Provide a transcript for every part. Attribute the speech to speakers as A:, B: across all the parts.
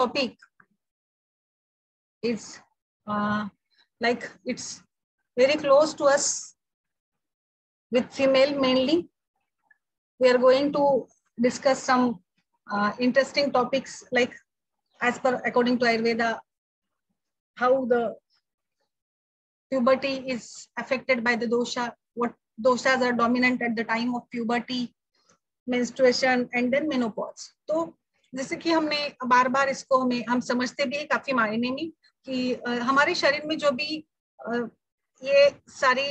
A: topic is like it's very close to us with female mainly. We are going to discuss some interesting topics like as per according to Ayurveda, how the puberty is affected by the dosha, what doshas are dominant at the time of puberty, menstruation and then menopause. तो जैसे कि हमने बार बार इसको हम समझते भी है काफी मायने में कि हमारे शरीर में जो भी ये सारी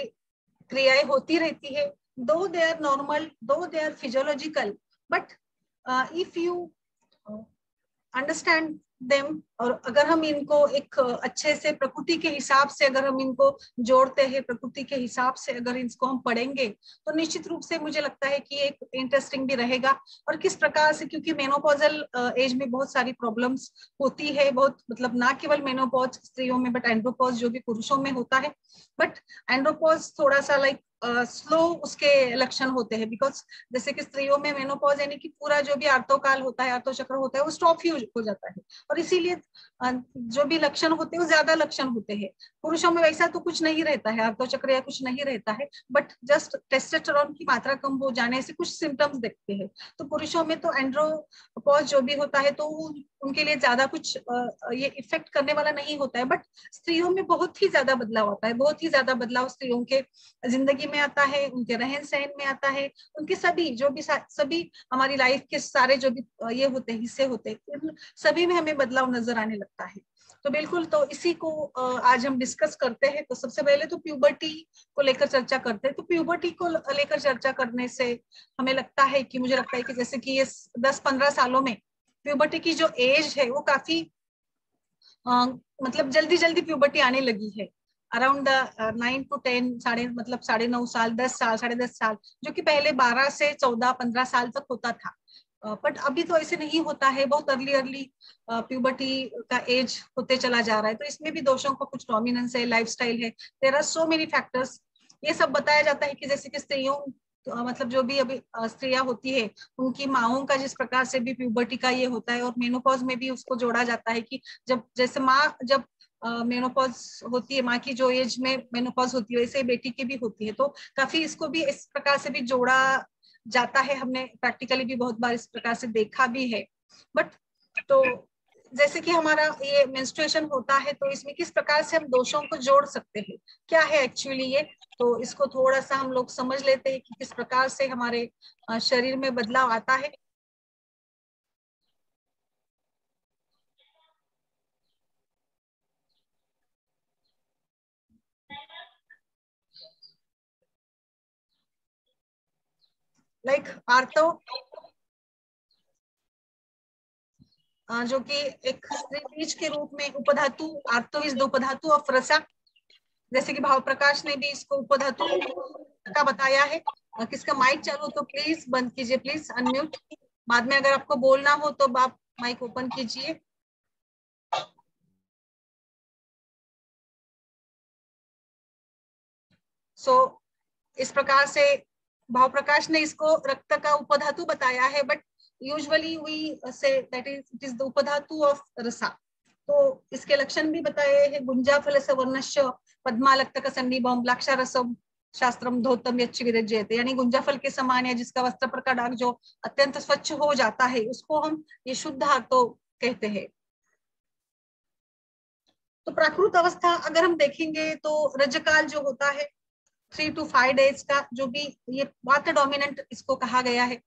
A: क्रियाएं होती रहती है, दो दे आर नॉर्मल, दो they are physiological, but if you understand them, और अगर हम इनको एक अच्छे से प्रकृति के हिसाब से अगर हम इनको जोड़ते हैं, प्रकृति के हिसाब से अगर इसको हम पढ़ेंगे तो निश्चित रूप से मुझे लगता है कि एक इंटरेस्टिंग भी रहेगा। और किस प्रकार से, क्योंकि मेनोपॉजल एज में बहुत सारी प्रॉब्लम्स होती है, बहुत मतलब ना केवल मेनोपॉज स्त्रियों में बट एंड्रोपॉज जो भी पुरुषों में होता है, बट एंड्रोपॉज थोड़ा सा लाइक स्लो उसके लक्षण होते हैं, बिकॉज जैसे कि स्त्रियों में मेनोपॉज यानी कि पूरा जो भी आर्तोकाल होता है, आर्तोचक्र होता है, वो स्टॉप ही हो जाता है, और इसीलिए जो भी लक्षण होते हैं वो ज्यादा लक्षण होते हैं। पुरुषों में वैसा तो कुछ नहीं रहता है, आर्तोचक्र या कुछ नहीं रहता है, बट जस्ट टेस्टोस्टेरोन की मात्रा कम हो जाने से कुछ सिम्टम्स दिखते हैं। तो पुरुषों में तो एंड्रोपॉज जो भी होता है तो उनके लिए ज्यादा कुछ ये इफेक्ट करने वाला नहीं होता है, बट स्त्रियों में बहुत ही ज्यादा बदलाव आता है, बहुत ही ज्यादा बदलाव स्त्रियों के जिंदगी में आता है, उनके रहन सहन में आता है, उनके सभी जो भी सभी हमारी लाइफ के सारे जो भी ये होते हैं, हिस्से होते हैं, सभी में हमें बदलाव नजर आने लगता है। तो बिल्कुल, तो इसी को आज हम डिस्कस करते हैं। तो सबसे पहले तो प्यूबर्टी को लेकर चर्चा करते हैं। तो प्यूबर्टी को लेकर चर्चा करने से हमें लगता है कि, मुझे लगता है कि जैसे कि ये 10-15 सालों में प्यूबर्टी की जो एज है वो काफी मतलब जल्दी जल्दी प्यूबर्टी आने लगी है, अराउंड 9 to 10, मतलब 9.5 साल, 10 साल, 10.5 साल, जो कि पहले 12 से 14-15 साल तक होता था। बट अभी तो ऐसे नहीं होता है, बहुत अर्ली प्यूबर्टी का एज होते चला जा रहा है। तो इसमें भी दोषों का कुछ डोमिनेंस है, लाइफस्टाइल है, there are so many factors. ये सब बताया जाता है कि जैसे कि स्त्रियों मतलब जो भी अभी स्त्रियां होती है, उनकी माओं का जिस प्रकार से भी प्यूबर्टी का ये होता है, और मेनोपॉज में भी उसको जोड़ा जाता है कि जब जैसे माँ जब मेनोपॉज होती है, माँ की जो एज में मेनोपॉज होती है, वैसे बेटी की भी होती है। तो काफी इसको भी इस प्रकार से भी जोड़ा जाता है, हमने प्रैक्टिकली भी बहुत बार इस प्रकार से देखा भी है। बट तो जैसे कि हमारा ये मेंस्ट्रुएशन होता है, तो इसमें किस प्रकार से हम दोषों को जोड़ सकते हैं, क्या है एक्चुअली ये, तो इसको थोड़ा सा हम लोग समझ लेते हैं कि किस प्रकार से हमारे शरीर में बदलाव आता है। लाइक आर्तो, जो कि एक स्त्री बीज के रूप में उपधातु, आर्तो इज द उपधातु ऑफ रसा, जैसे कि भाव प्रकाश ने भी इसको उपधातु का बताया है। किसका माइक चालू तो प्लीज बंद कीजिए, प्लीज अनम्यूट। बाद में अगर आपको बोलना हो तो आप माइक ओपन कीजिए। सो इस प्रकार से भाव प्रकाश ने इसको रक्त का उपधातु बताया है, but usually we say that it is the उपधातु ऑफ रसा। तो इसके लक्षण भी बताए हैं, गुंजाफल सवर्णश्च पद्मालक्तक सन्निभम लाक्षारसम शास्त्रम धोतम यच्च विरज्यते, यानी गुंजाफल के समान है जिसका वस्त्र पर का दाग जो अत्यंत स्वच्छ हो जाता है, उसको हम ये शुद्ध आर्तो कहते हैं। तो प्राकृत अवस्था अगर हम देखेंगे तो रजकाल जो होता है 3 to 5 days का, जो भी ये वात डोमिनेंट इसको कहा गया है,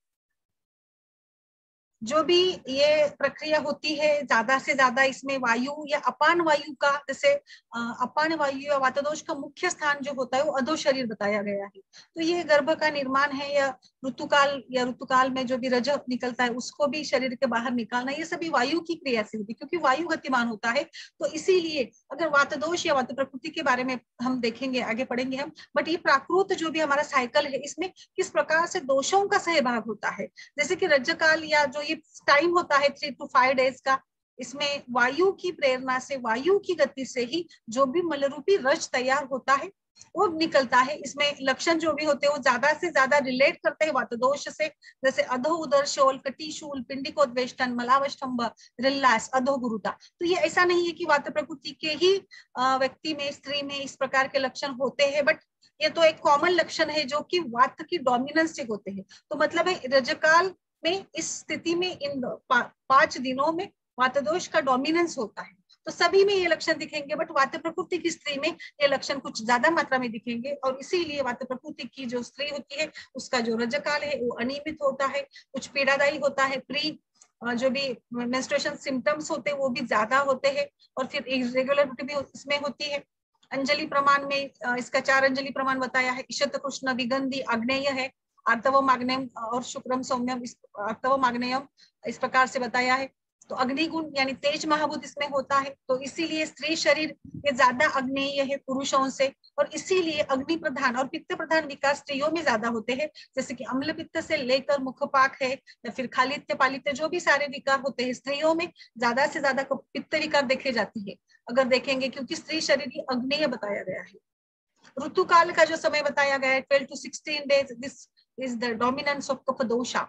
A: जो भी ये प्रक्रिया होती है, ज्यादा से ज्यादा इसमें वायु या अपान वायु का, जैसे अपान वायु या वातदोष का मुख्य स्थान जो होता है वो अधो शरीर बताया गया है। तो ये गर्भ का निर्माण है, या ऋतुकाल में जो भी रज निकलता है उसको भी शरीर के बाहर निकालना, ये सभी वायु की क्रिया से होती है, क्योंकि वायु गतिमान होता है। तो इसीलिए अगर वातदोष या वात प्रकृति के बारे में हम देखेंगे, आगे पढ़ेंगे हम, बट ये प्राकृत जो भी हमारा साइकिल है, इसमें किस प्रकार से दोषों का सहभाग होता है। जैसे कि रजकाल या जो ये टाइम होता है 3 to 5 days का, इसमें वायु की प्रेरणा से, वायु की गति से ही जो भी मलरूपी रज तैयार होता है वो निकलता है। इसमें लक्षण जो भी होते हैं वो ज्यादा से ज्यादा रिलेट करते हैं वात दोष से, जैसे अधो उदर शोल, कटिशूल, पिंडिकोद्वेष्टन, मलावष्टम्भ, रिल्लास, अधोगुरुता। तो ये ऐसा नहीं है कि वात प्रकृति के ही व्यक्ति में, स्त्री में इस प्रकार के लक्षण होते हैं, बट ये तो एक कॉमन लक्षण है जो कि वात की डोमिनेंस से होते हैं। तो मतलब है रजकाल में इस स्थिति में इन 5 दिनों में वात दोष का डोमिनेंस होता है। तो सभी में ये लक्षण दिखेंगे, बट वात प्रकृति की स्त्री में ये लक्षण कुछ ज्यादा मात्रा में दिखेंगे, और इसीलिए वात प्रकृति की जो स्त्री होती है उसका जो रजकाल है वो अनियमित होता है, कुछ पीड़ादायी होता है, प्री जो भी मेंस्ट्रुएशन सिम्टम्स होते हैं वो भी ज्यादा होते हैं, और फिर इरेगुलरिटी भी इसमें होती है। अंजलि प्रमाण में इसका 4 अंजलि प्रमाण बताया है। ईशत कृष्ण विगंधी आग्नेय है, आर्तवम आग्नेयम और शुक्रम सौम्यम, आर्तवम आग्नेयम इस प्रकार से बताया है। तो अग्निगुण यानी तेज महाभूत इसमें होता है, तो इसीलिए स्त्री शरीर ये ज्यादा अग्नेय है पुरुषों से, और इसीलिए अग्नि प्रधान और पित्त प्रधान विकार स्त्रियों में ज्यादा होते हैं, जैसे कि अम्ल पित्त से लेकर मुखपाक है या फिर खालित्य पालित्य, जो भी सारे विकार होते हैं स्त्रियों में ज्यादा से ज्यादा पित्त विकार देखे जाते हैं अगर देखेंगे, क्योंकि स्त्री शरीर ही अग्नेय बताया गया है। ऋतुकाल का जो समय बताया गया है 12 to 16 days, this is the dominance of kapha dosha,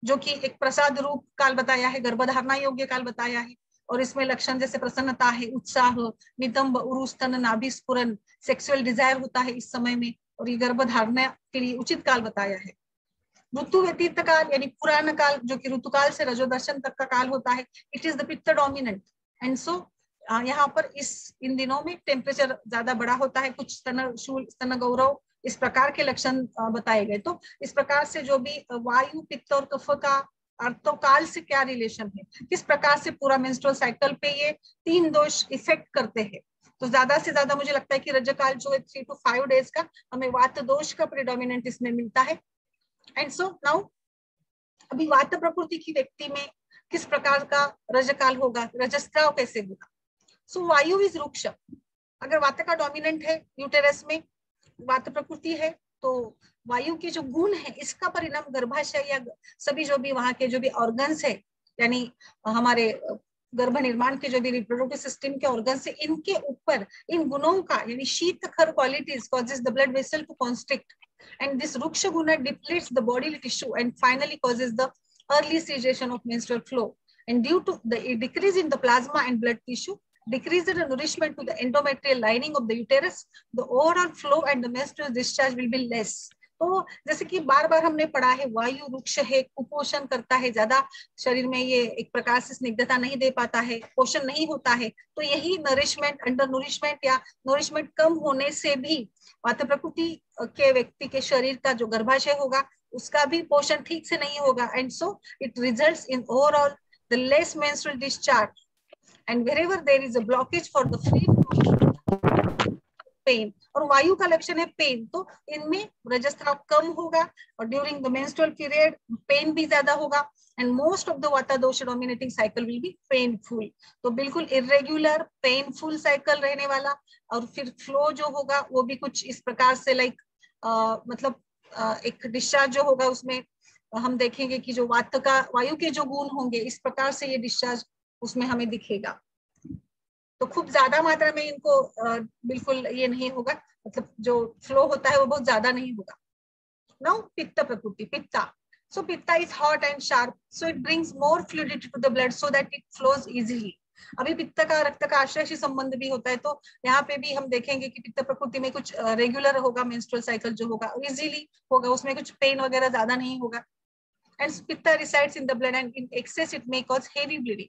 A: जो कि एक प्रसाद रूप काल बताया है, गर्भधारणा योग्य काल बताया है, और इसमें लक्षण जैसे प्रसन्नता है, उत्साह, नितंब, उरुस्तन, नाभि स्फुरन, सेक्सुअल डिजायर होता है इस समय में, और ये गर्भधारणा के लिए उचित काल बताया है। ऋतु व्यतीत काल यानी पुराण काल, जो कि ऋतुकाल से रजोदर्शन तक का काल होता है, इट इज द पित्त डोमिनेंट, एंड सो यहाँ पर इन दिनों में टेम्परेचर ज्यादा बड़ा होता है, कुछ स्तनशूल, स्तन गौरव, इस प्रकार के लक्षण बताए गए। तो इस प्रकार से जो भी वायु, पित्त और कफ का अर्थकाल से क्या रिलेशन है, किस प्रकार से पूरा मेंस्ट्रुअल साइकिल पे ये 3 दोष इफेक्ट करते हैं। तो ज्यादा से ज्यादा मुझे लगता है कि रजकाल जो है 3 to 5 डेज का हमें वात दोष का प्रिडोमिनेंट इसमें मिलता है। एंड सो नाउ अभी वात प्रकृति की व्यक्ति में किस प्रकार का रजकाल होगा, रजस्राव कैसे होगा। सो वायु इज रुक्ष, अगर वात का डोमिनेंट है, यूटेरस में वात प्रकृति है, तो वायु के जो गुण है इसका परिणाम गर्भाशय या सभी जो भी वहां के जो भी ऑर्गन्स है, यानी हमारे गर्भ निर्माण के जो भी रिप्रोडक्टिव सिस्टम के ऑर्गन्स है, इनके ऊपर इन गुणों का यानी शीतखर qualities causes the blood vessel to constrict, and this ruksha guna depletes the bodily tissue and finally causes the early cessation of menstrual flow, and due to the decrease in the plasma and blood tissue, decrease in the nourishment to the endometrial lining of the uterus, the overall flow and the menstrual discharge will be less. तो जैसे कि बार बार हमने पढ़ा है, वायु रुक्ष है, कुपोषण करता है, ज्यादा शरीर में ये एक प्रकार से स्निग्धता नहीं दे पाता है, पोषण नहीं होता है, तो यही नरिशमेंट, अंडर नरिशमेंट या नरिशमेंट कम होने से भी वात प्रकृति के व्यक्ति के शरीर का जो गर्भाशय होगा उसका भी पोषण ठीक से नहीं होगा, and so it results in overall the less menstrual discharge, and wherever there is a blockage for the free pain, और वायु का लक्षण है पेन, तो इनमें रजस्राव कम होगा और during the menstrual period pain भी ज्यादा होगा, एंड मोस्ट ऑफ द वाता दोष dominating cycle will be painful. तो बिल्कुल इरेग्युलर पेनफुल साइकिल रहने वाला, और फिर फ्लो जो होगा वो भी कुछ इस प्रकार से लाइक मतलब एक डिस्चार्ज जो होगा उसमें हम देखेंगे कि जो वात का वायु के जो गुण होंगे इस प्रकार से ये डिस्चार्ज उसमें हमें दिखेगा। तो खूब ज्यादा मात्रा में इनको बिल्कुल ये नहीं होगा, मतलब जो फ्लो होता है वो बहुत ज्यादा नहीं होगा। नाउ पित्त प्रकृति, pitta, so pitta is hot and sharp, so it brings more fluidity to the blood so that it flows easily. अभी पित्त का रक्त का आश्रय संबंध भी होता है, तो यहाँ पे भी हम देखेंगे कि पित्त प्रकृति में कुछ रेगुलर होगा, मेंस्ट्रुअल साइकिल जो होगा इजीली होगा, उसमें कुछ पेन वगैरह ज्यादा नहीं होगा। And pitta resides in the blood and in excess it may cause heavy bleeding,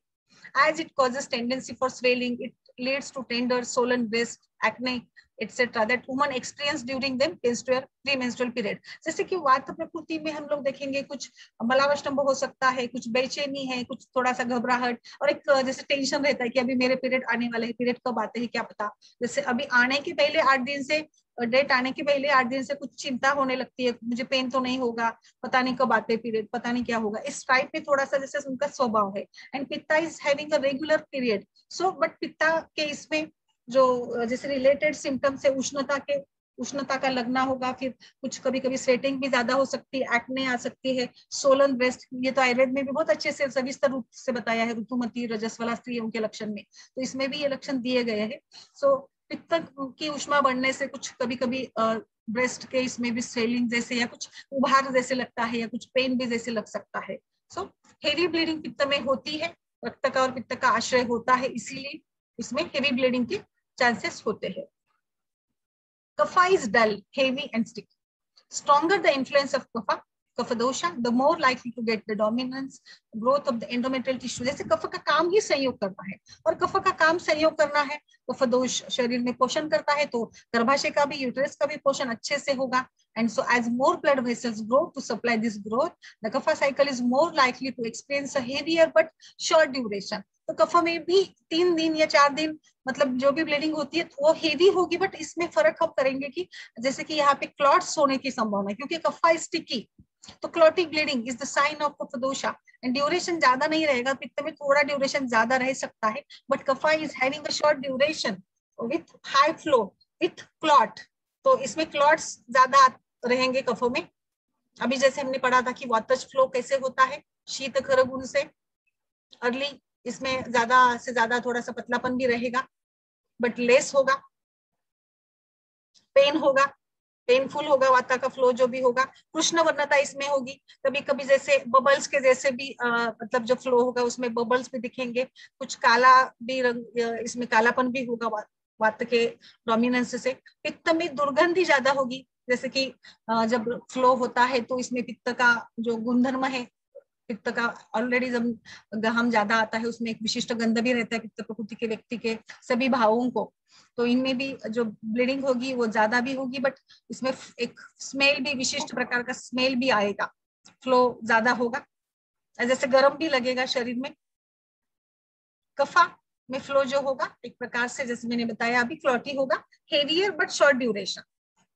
A: as it causes tendency for swelling, it leads to tender, swollen breast, acne, etc. that women experience during the premenstrual period. जैसे कि वात प्रकृति में हम लोग देखेंगे कुछ मलावष्टम्भ हो सकता है, कुछ बेचैनी है, कुछ थोड़ा सा घबराहट, और एक जैसे टेंशन रहता है कि अभी मेरे पीरियड आने वाले हैं, पीरियड कब आते हैं क्या पता। जैसे अभी आने के पहले 8 दिन से, डेट आने के पहले 8 दिन से कुछ चिंता होने लगती है, मुझे पेन तो नहीं होगा, पता नहीं कब आते पीरियड, पता नहीं क्या होगा, इस टाइप में थोड़ा सा जैसे उनका स्वभाव है। And pitta is having a regular period, so but pitta के इसमें जो जैसे रिलेटेड सिम्टम्स है उष्णता के उष्णता का लगना होगा, फिर कुछ कभी कभी स्वेटिंग भी ज्यादा हो सकती है, एक्ने आ सकती है, सोलन ब्रेस्ट, ये तो आयुर्वेद में भी बहुत अच्छे से सविस्तर रूप से बताया है, ऋतुमती रजस्वला स्त्रियों के लक्षण में, तो इसमें भी ये लक्षण दिए गए हैं। सो पित्त की उष्मा बढ़ने से कुछ कभी कभी ब्रेस्ट के इसमें भी स्वेलिंग जैसे या कुछ उभार जैसे लगता है, या कुछ पेन भी जैसे लग सकता है। सो हेवी ब्लीडिंग पित्त में होती है, रक्त का और पित्त का आश्रय होता है, इसीलिए इसमें हेवी ब्लीडिंग के चांसेस होते हैं। Kapha is dull, heavy and sticky. Stronger the influence of kapha, kapha dosha, the more likely to get the dominance, growth of the endometrial tissue. जैसे कफ का काम ही संयोग करना है, और कफ का काम संयोग करना है, कफ दोष शरीर में पोषण करता है, तो गर्भाशय का भी, यूट्रस का भी पोषण अच्छे से होगा. And so as more blood vessels grow to supply this growth, the kapha cycle is more likely to experience a heavier but short duration. तो कफ में भी 3 दिन या 4 दिन मतलब जो भी ब्लीडिंग होती है वो हेवी होगी, बट इसमें फर्क हम करेंगे कि जैसे कि यहाँ पे क्लॉट्स होने की संभावना है, क्योंकि कफा स्टिकी, तो clotted bleeding is the sign of kapha dosha. And duration ज्यादा नहीं रहेगा, पित्त में थोड़ा ड्यूरेशन ज्यादा रह सकता है, but kapha is having a short duration with high flow with clot, तो इसमें क्लॉट्स ज्यादा रहेंगे कफों में. अभी जैसे हमने पढ़ा था कि वातज फ्लो कैसे होता है, शीत खर गुण से अर्ली, इसमें ज्यादा से ज्यादा थोड़ा सा पतलापन भी रहेगा, बट लेस होगा, पेन होगा, पेनफुल होगा, वाता का फ्लो जो भी होगा. कृष्ण वर्णता इसमें होगी, कभी कभी जैसे बबल्स के जैसे भी मतलब जो फ्लो होगा उसमें बबल्स भी दिखेंगे, कुछ काला भी रंग, इसमें कालापन भी होगा वात के डोमिनेंस से. पित्त में दुर्गंधि ज्यादा होगी, जैसे कि जब फ्लो होता है तो इसमें पित्त का जो गुणधर्म है, पित्त का ऑलरेडी जब गहम ज्यादा आता है उसमें एक विशिष्ट गंध भी रहता है पित्त प्रकृति के व्यक्ति के सभी भावों को, तो इनमें भी जो ब्लीडिंग होगी वो ज्यादा भी होगी, बट इसमें एक स्मेल भी, विशिष्ट प्रकार का स्मेल भी आएगा, फ्लो ज्यादा होगा, जैसे गर्म भी लगेगा शरीर में. कफा में फ्लो जो होगा एक प्रकार से जैसे मैंने बताया अभी क्लॉटी होगा, heavier but short duration.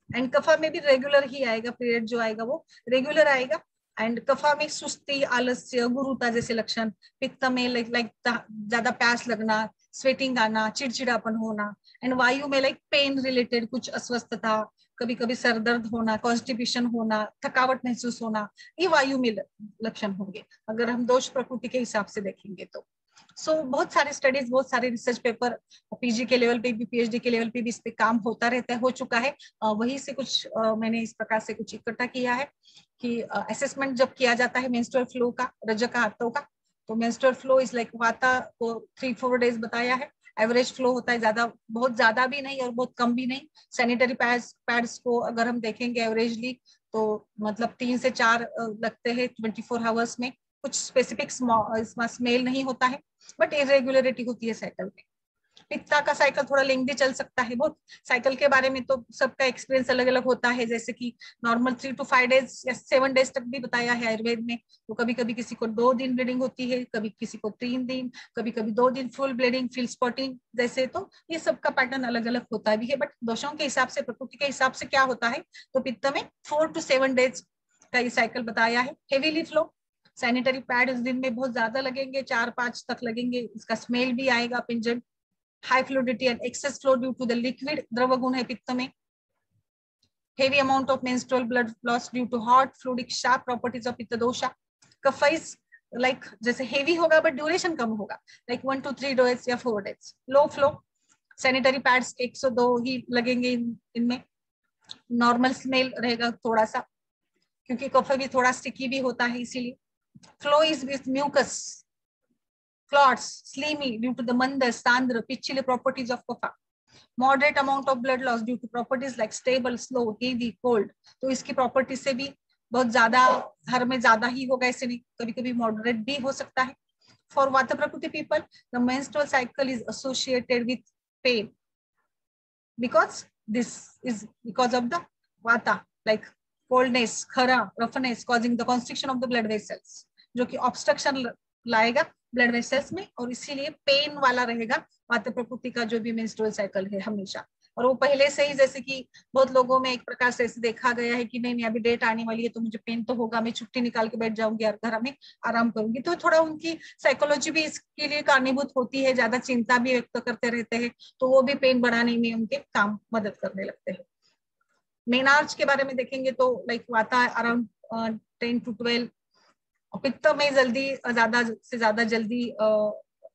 A: And kapha में भी रेगुलर ही आएगा, पीरियड जो आएगा वो रेगुलर आएगा. एंड कफा में सुस्ती, आलस्य, गुरुता जैसे लक्षण. पित्त में लाइक ज्यादा प्यास लगना, स्वेटिंग आना, चिड़चिड़ापन होना. एंड वायु में लाइक पेन रिलेटेड कुछ अस्वस्थता, कभी कभी सर दर्द होना, कॉन्स्टिपेशन होना, थकावट महसूस होना, ये वायु में लक्षण होंगे अगर हम दोष प्रकृति के हिसाब से देखेंगे तो. सो बहुत सारे स्टडीज, बहुत सारे रिसर्च पेपर पीजी के लेवल पे भी, पीएचडी के लेवल पे भी इस पे काम होता रहता है, हो चुका है. वही से कुछ मैंने इस प्रकार से कुछ इकट्ठा किया है कि असेसमेंट जब किया जाता है मेंस्ट्रुअल फ्लो का, रजक आर्तव का, तो मेंस्ट्रुअल फ्लो इज लाइक वाता को 3-4 डेज बताया है, एवरेज फ्लो होता है, ज्यादा बहुत ज्यादा भी नहीं और बहुत कम भी नहीं. सैनिटरी पैड्स को अगर हम देखेंगे एवरेजली तो मतलब 3 से 4 लगते हैं 24 आवर्स में. कुछ स्पेसिफिक स्मेल नहीं होता है, बट इरेगुलरिटी होती है साइकिल में. पित्ता का साइकिल थोड़ा लेंथी चल सकता है बहुत. साइकिल के बारे में तो सबका एक्सपीरियंस अलग अलग होता है, जैसे कि नॉर्मल 3 to 5 डेज या 7 डेज तक भी बताया है आयुर्वेद में. तो कभी कभी किसी को 2 दिन ब्लीडिंग होती है, कभी किसी को 3 दिन, कभी कभी 2 दिन फुल ब्लीडिंग, फील स्पॉटिंग जैसे. तो ये सबका पैटर्न अलग अलग होता भी है, बट दोषों के हिसाब से, प्रकृति के हिसाब से क्या होता है, तो पित्त में 4 to 7 डेज का ये साइकिल बताया है. हेवीली फ्लो, सैनिटरी पैड इस दिन में बहुत ज्यादा लगेंगे, 4-5 तक लगेंगे, इसका स्मेल भी आएगा पिंजन. High fluidity and excess flow due to the liquid, द्रव गुण है पित्त में. Heavy amount of menstrual blood loss due to hot fluidic sharp properties of pitta dosha. Kapha is like जैसे हेवी होगा बट ड्यूरेशन कम होगा, लाइक 1 to 3 डेज या 4 days. Low flow, sanitary pads 102 ही लगेंगे इनमें. नॉर्मल स्मेल रहेगा थोड़ा सा, क्योंकि कफ भी थोड़ा स्टिकी भी होता है इसीलिए. Flow is with mucus, clots, slimy due to the mandar, sandra, pitchily properties of kapha. Moderate amount of blood loss due to properties like stable, slow, heavy, cold. तो इसकी properties से भी बहुत ज्यादा, हर में ज्यादा ही होगा ऐसे नहीं, कभी कभी moderate भी हो सकता है. For Vata Prakriti people, the menstrual cycle is associated with pain because this is because of the Vata, like coldness, khara, roughness causing the constriction of the blood vessels, जो कि ऑब्स्ट्रक्शन लाएगा blood vessels में, और इसीलिए pen वाला रहेगा वात प्रकृति का जो भी मेंस्ट्रुअल साइकिल है हमेशा. और वो पहले से ही, जैसे कि बहुत लोगों में एक प्रकार से ऐसे देखा गया है कि नहीं अभी डेट आने वाली है तो मुझे पेन तो होगा, मैं छुट्टी निकाल के बैठ जाऊंगी और घर में आराम करूंगी, तो थोड़ा उनकी साइकोलॉजी भी इसके लिए कारणीभूत होती है, ज्यादा चिंता भी व्यक्त करते रहते हैं, तो वो भी पेन बढ़ाने में उनके काम मदद करने लगते हैं. मेनार्च के बारे में देखेंगे तो लाइक वाता अराउंड 10 to 12, पित्त में जल्दी ज्यादा से ज्यादा जल्दी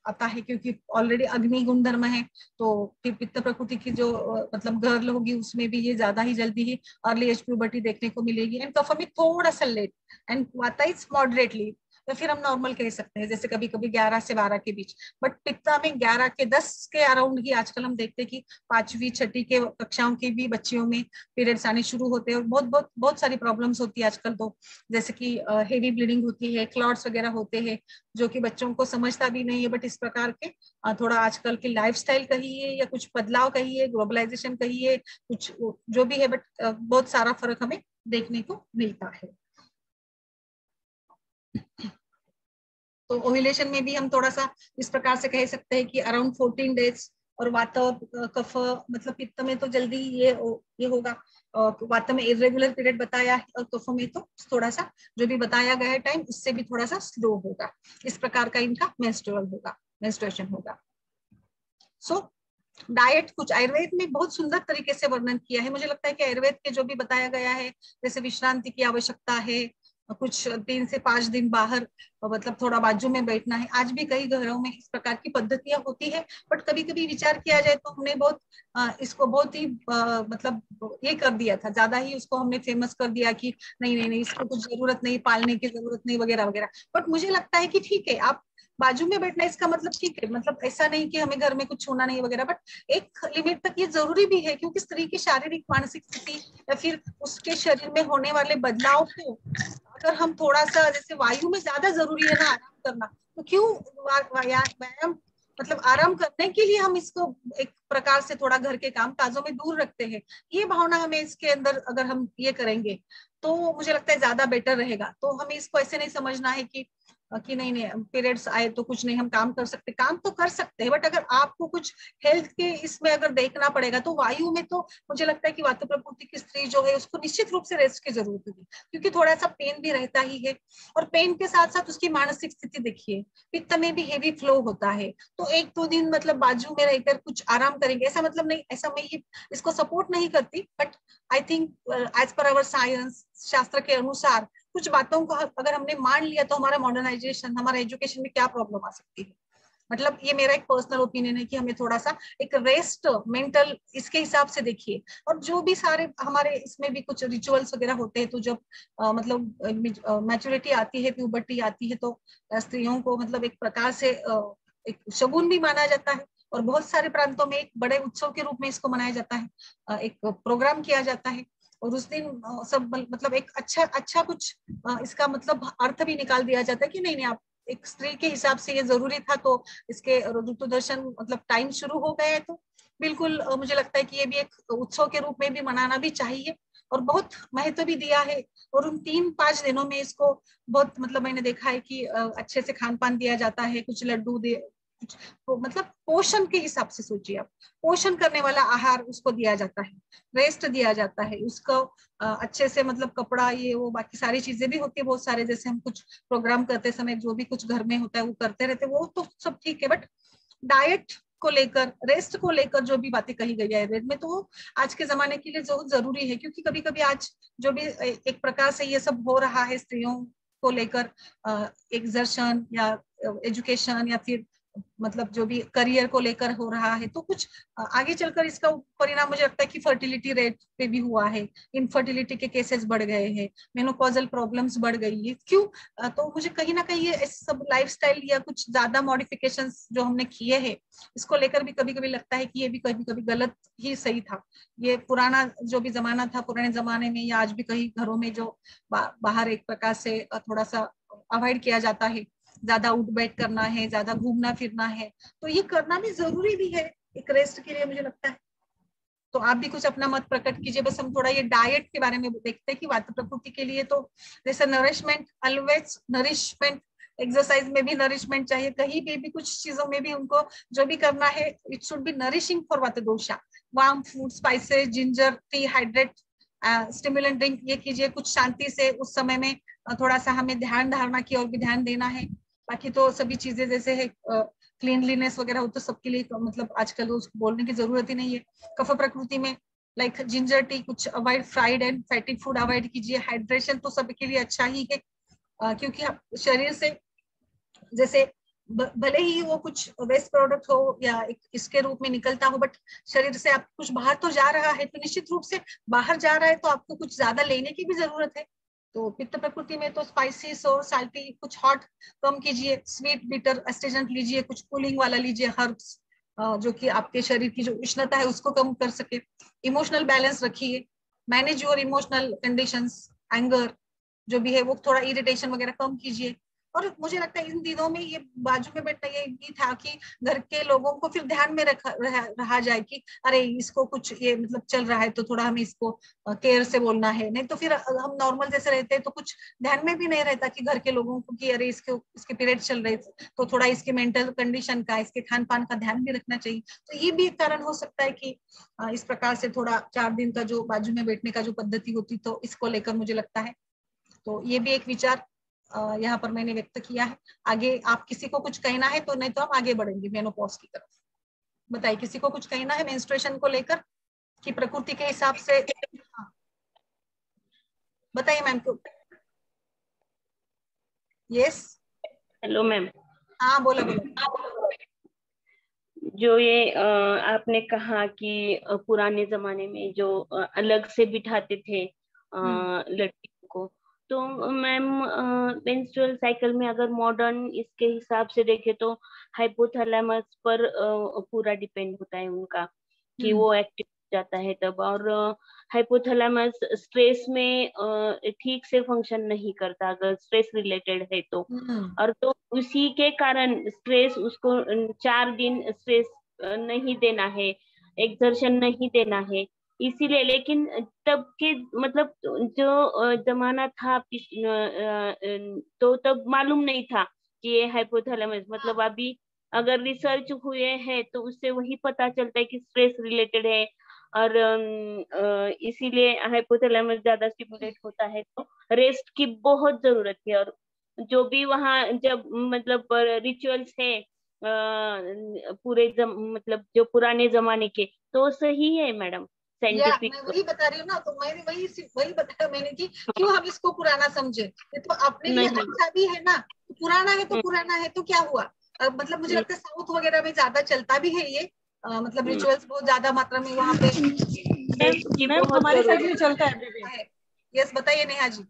A: आता है क्योंकि ऑलरेडी अग्नि गुण धर्म है, तो फिर पित्त प्रकृति की जो मतलब गर्ल होगी उसमें भी ये ज्यादा ही जल्दी ही अर्ली एज प्यूबर्टी देखने को मिलेगी। एंड कफ में थोड़ा सा लेट, एंड वाता इज मॉडरेटली, या फिर हम नॉर्मल कह सकते हैं जैसे कभी कभी 11 से 12 के बीच, बट पित्ता में 11 के 10 के अराउंड ही आजकल हम देखते हैं कि 5वीं 6ठी के कक्षाओं की भी बच्चियों में पीरियड्स आने शुरू होते हैं, और बहुत बहुत बहुत सारी प्रॉब्लम्स होती है आजकल तो, जैसे कि हेवी ब्लीडिंग होती है, क्लॉट्स वगैरह होते हैं, जो कि बच्चों को समझता भी नहीं है। बट इस प्रकार के थोड़ा आजकल की लाइफस्टाइल कहिए या कुछ बदलाव कहिए, ग्लोबलाइजेशन कहिए, कुछ जो भी है, बट बहुत सारा फर्क हमें देखने को मिलता है। तो ओव्यूलेशन में भी हम थोड़ा सा इस प्रकार से कह सकते हैं कि अराउंड 14 डेज, और वात कफ मतलब पित्त में तो जल्दी ये होगा, वात में इरेगुलर पीरियड बताया है, और कफ में तो थोड़ा सा जो भी बताया गया है टाइम उससे भी थोड़ा सा स्लो होगा। इस प्रकार का इनका मेंस्ट्रुएशन होगा। सो डाइट कुछ आयुर्वेद में बहुत सुंदर तरीके से वर्णन किया है। मुझे लगता है कि आयुर्वेद के जो भी बताया गया है, जैसे विश्रांति की आवश्यकता है, कुछ 3 से 5 दिन बाहर मतलब थोड़ा बाजू में बैठना है। आज भी कई घरों में इस प्रकार की पद्धतियां होती है, बट कभी कभी विचार किया जाए तो हमने बहुत इसको बहुत ही मतलब ये कर दिया था, ज्यादा ही उसको हमने फेमस कर दिया कि नहीं नहीं नहीं, इसको कुछ जरूरत नहीं, पालने की जरूरत नहीं वगैरह वगैरह। बट मुझे लगता है कि ठीक है, आप बाजू में बैठना इसका मतलब ठीक है, मतलब ऐसा नहीं कि हमें घर में कुछ छूना नहीं वगैरह, बट एक लिमिट तक ये जरूरी भी है, क्योंकि स्त्री की शारीरिक मानसिक स्थिति या फिर उसके शरीर में होने वाले बदलाव को अगर हम थोड़ा सा, जैसे वायु में ज्यादा जरूरी है ना आराम करना, तो क्यों व्यायाम मतलब आराम करने के लिए हम इसको एक प्रकार से थोड़ा घर के काम काजों में दूर रखते हैं। ये भावना हमें इसके अंदर अगर हम ये करेंगे तो मुझे लगता है ज्यादा बेटर रहेगा। तो हमें इसको ऐसे नहीं समझना है कि नहीं नहीं पीरियड्स आए तो कुछ नहीं, हम काम कर सकते, काम तो कर सकते हैं, बट अगर आपको कुछ हेल्थ के इसमें अगर देखना पड़ेगा तो वायु में तो मुझे लगता है कि वात प्रकृति की स्त्री जो है उसको निश्चित रूप से रेस्ट की जरूरत होगी, क्योंकि थोड़ा सा पेन भी रहता ही है, और पेन के साथ साथ उसकी मानसिक स्थिति देखिए, पित्त में भी हेवी फ्लो होता है, तो 1-2 दिन मतलब बाजू में रहकर कुछ आराम करेंगे, ऐसा मतलब नहीं, ऐसा मैं ये इसको सपोर्ट नहीं करती, but I think as per our science, शास्त्र के अनुसार कुछ बातों को अगर हमने मान लिया तो हमारा मॉडर्नाइजेशन, हमारा एजुकेशन में क्या प्रॉब्लम आ सकती है। मतलब ये मेरा एक पर्सनल ओपिनियन है कि हमें थोड़ा सा एक रेस्ट मेंटल इसके हिसाब से देखिए। और जो भी सारे हमारे इसमें भी कुछ रिचुअल्स वगैरह होते हैं, तो जब मतलब मैच्योरिटी आती है, प्यूबर्टी आती है, तो स्त्रियों को मतलब एक प्रकार से एक शगुन भी माना जाता है, और बहुत सारे प्रांतों में एक बड़े उत्सव के रूप में इसको मनाया जाता है, एक प्रोग्राम किया जाता है, और उस दिन सब मतलब एक अच्छा कुछ इसका मतलब अर्थ भी निकाल दिया जाता है कि नहीं नहीं, आप एक स्त्री के हिसाब से ये जरूरी था, तो इसके ऋतुदर्शन मतलब टाइम शुरू हो गया है, तो बिल्कुल मुझे लगता है कि ये भी एक उत्सव के रूप में भी मनाना भी चाहिए, और बहुत महत्व भी दिया है। और उन 3-5 दिनों में इसको बहुत मतलब मैंने देखा है कि अच्छे से खान पान दिया जाता है, कुछ लड्डू दे, कुछ तो मतलब पोषण के हिसाब से सोचिए आप, पोषण करने वाला आहार उसको दिया जाता है, रेस्ट दिया जाता है उसको, अच्छे से मतलब कपड़ा ये वो बाकी सारी चीजें भी होती है बहुत सारे, जैसे हम कुछ प्रोग्राम करते समय जो भी कुछ घर में होता है वो करते रहते, वो तो सब ठीक है, बट डाइट को लेकर, रेस्ट को लेकर जो भी बातें कही गई है आयुर्वेद में, तो वो आज के जमाने के लिए जो जरूरी है, क्योंकि कभी कभी आज जो भी एक प्रकार से ये सब हो रहा है स्त्रियों को लेकर, एक्सर्शन या एजुकेशन या फिर मतलब जो भी करियर को लेकर हो रहा है, तो कुछ आगे चलकर इसका परिणाम मुझे लगता है कि फर्टिलिटी रेट पे भी हुआ है, इनफर्टिलिटी के केसेस बढ़ गए हैं, मेनोपॉजल प्रॉब्लम्स बढ़ गई है, क्यों? तो मुझे कहीं ना कहीं ये सब लाइफस्टाइल या कुछ ज्यादा मॉडिफिकेशंस जो हमने किए हैं, इसको लेकर भी कभी कभी लगता है कि ये भी कभी कभी गलत ही सही था। ये पुराना जो भी जमाना था, पुराने जमाने में या आज भी कई घरों में जो बाहर एक प्रकार से थोड़ा सा अवॉइड किया जाता है, ज्यादा उठ बैठ करना है, ज्यादा घूमना फिरना है, तो ये करना भी जरूरी भी है एक रेस्ट के लिए मुझे लगता है। तो आप भी कुछ अपना मत प्रकट कीजिए। बस हम थोड़ा ये डाइट के बारे में देखते हैं कि वात प्रकृति के लिए तो जैसे नरिशमेंट, ऑलवेज नरिशमेंट, एक्सरसाइज में भी नरिशमेंट चाहिए, कहीं भी कुछ चीजों में भी उनको जो भी करना है, it should be nourishing for vata dosha. Warm food, spices, ginger tea, hydrate, stimulant drink ये कीजिए, कुछ शांति से उस समय में थोड़ा सा हमें ध्यान धारणा की ओर भी ध्यान देना है। बाकी तो सभी चीजें जैसे है क्लीनलीनेस वगैरह हो तो सबके लिए मतलब आजकल उसको बोलने की जरूरत ही नहीं है। कफ प्रकृति में लाइक जिंजर टी, कुछ avoid fried and fatty food avoid कीजिए। हाइड्रेशन तो सबके लिए अच्छा ही है, क्योंकि शरीर से जैसे भले ही वो कुछ वेस्ट प्रोडक्ट हो या इसके रूप में निकलता हो, बट शरीर से आप कुछ बाहर तो जा रहा है, तो निश्चित रूप से बाहर जा रहा है तो आपको कुछ ज्यादा लेने की भी जरूरत है। तो पित्त प्रकृति में तो स्पाइसी और साल्टी, कुछ हॉट कम कीजिए, स्वीट बिटर एस्टेजेंट लीजिए, कुछ कूलिंग वाला लीजिए हर्ब्स, जो कि आपके शरीर की जो उष्णता है उसको कम कर सके। इमोशनल बैलेंस रखिए, manage your emotional conditions, anger जो भी है वो, थोड़ा इरिटेशन वगैरह कम कीजिए। और मुझे लगता है इन दिनों में ये बाजू में बैठना ये भी था कि घर के लोगों को फिर ध्यान में रहा जाए कि अरे इसको कुछ ये मतलब चल रहा है तो थोड़ा हमें इसको केयर से बोलना है, नहीं तो फिर हम नॉर्मल जैसे रहते हैं तो कुछ ध्यान में भी नहीं रहता कि घर के लोगों को कि अरे इसके पीरियड चल रहे, तो थोड़ा इसके मेंटल कंडीशन का, इसके खान पान का ध्यान भी रखना चाहिए। तो ये भी एक कारण हो सकता है कि इस प्रकार से थोड़ा 4 दिन का जो बाजू में बैठने का जो पद्धति होती, तो इसको लेकर मुझे लगता है, तो ये भी एक विचार यहाँ पर मैंने व्यक्त किया है। आगे आप किसी को कुछ कहना है तो, नहीं तो हम आगे बढ़ेंगे मेनोपॉज की तरफ। बताइए, किसी को कुछ कहना है मेंस्ट्रुएशन को लेकर कि प्रकृति के हिसाब से? हाँ। बताइए मैम को। यस।
B: Hello ma'am.
A: हाँ बोला बोला।
B: जो ये आपने कहा कि पुराने जमाने में जो अलग से बिठाते थे लड़कियों को, तो मैम मेंस्ट्रुअल साइकिल में अगर मॉडर्न इसके हिसाब से देखे तो हाइपोथैलेमस पर पूरा डिपेंड होता है उनका, कि वो एक्टिव जाता है तब। और हाइपोथैलेमस स्ट्रेस में ठीक से फंक्शन नहीं करता अगर स्ट्रेस रिलेटेड है तो। और तो उसी के कारण स्ट्रेस उसको 4 दिन स्ट्रेस नहीं देना है, एक्सर्शन नहीं देना है, इसीलिए। लेकिन तब के मतलब जो जमाना था तो तब मालूम नहीं था कि ये हाइपोथैलेमस, मतलब अभी अगर रिसर्च हुए हैं तो उससे वही पता चलता है कि स्ट्रेस रिलेटेड है। और इसीलिए हाइपोथैलेमस ज्यादा स्टिमुलेट होता है, तो रेस्ट की बहुत जरूरत है। और जो भी वहाँ जब मतलब रिचुअल्स है मतलब जो पुराने जमाने के, तो सही है मैडम, साइंटिफिक।
A: मैं वही बता रही हूँ ना, तो मैंने वही बताया मैंने कि क्यों हम इसको पुराना समझे, ये तो अपने लिए
B: नहीं।
A: अच्छा भी है ना। तो पुराना है तो पुराना है तो क्या हुआ। मतलब मुझे लगता है साउथ वगैरह में ज्यादा चलता भी है ये, मतलब रिचुअल्स बहुत ज्यादा मात्रा में वहाँ पे।
B: मैम
C: हमारे साइड में चलता है अभी भी।
A: यस बताइए नेहा जी।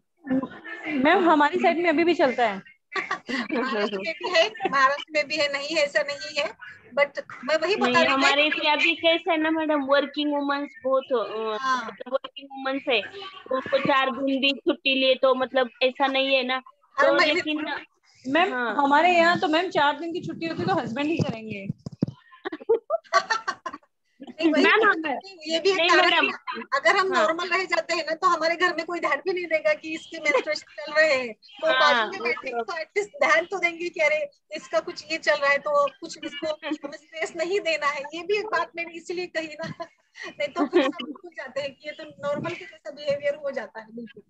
C: मैम हमारी साइड में अभी भी चलता है।
A: महाराष्ट्र में भी है, महाराष्ट्र में भी है, नहीं है ऐसा नहीं है, बट मैं वही बता
B: नहीं,
A: रही
B: हमारे इसमें अभी कैसा है ना मैडम, वर्किंग वुमन्स बहुत
A: हाँ।
B: मतलब वर्किंग वुमन्स है, तो उनको 4 दिन भी छुट्टी लिए तो मतलब ऐसा नहीं है ना,
A: हर
B: तो
A: महीने
B: लेकिन
C: मैम
B: हाँ।
C: हमारे यहाँ तो मैम 4 दिन की छुट्टी होती है तो हस्बैंड ही करेंगे।
A: नहीं वही
B: मैम
A: ये भी एक
B: नहीं
A: कारण
B: मैडम।
A: है। अगर हम
B: हाँ
A: नॉर्मल रह जाते हैं ना तो हमारे घर में कोई ध्यान भी नहीं देगा कि इसके मेंस्ट्रुएशन चल रहे हैं, तो बाजू
B: हाँ,
A: में
B: वो
A: बैठेंगे
B: तो
A: तो एटलीस्ट ध्यान तो देंगे कि अरे इसका कुछ ये चल रहा है तो कुछ इसको हमें स्ट्रेस नहीं देना है। ये भी एक बात मैंने इसीलिए कही ना, नहीं तो फिर सब भूल जाते हैं कि ये तो नॉर्मल के जैसा बिहेवियर हो जाता है। बिल्कुल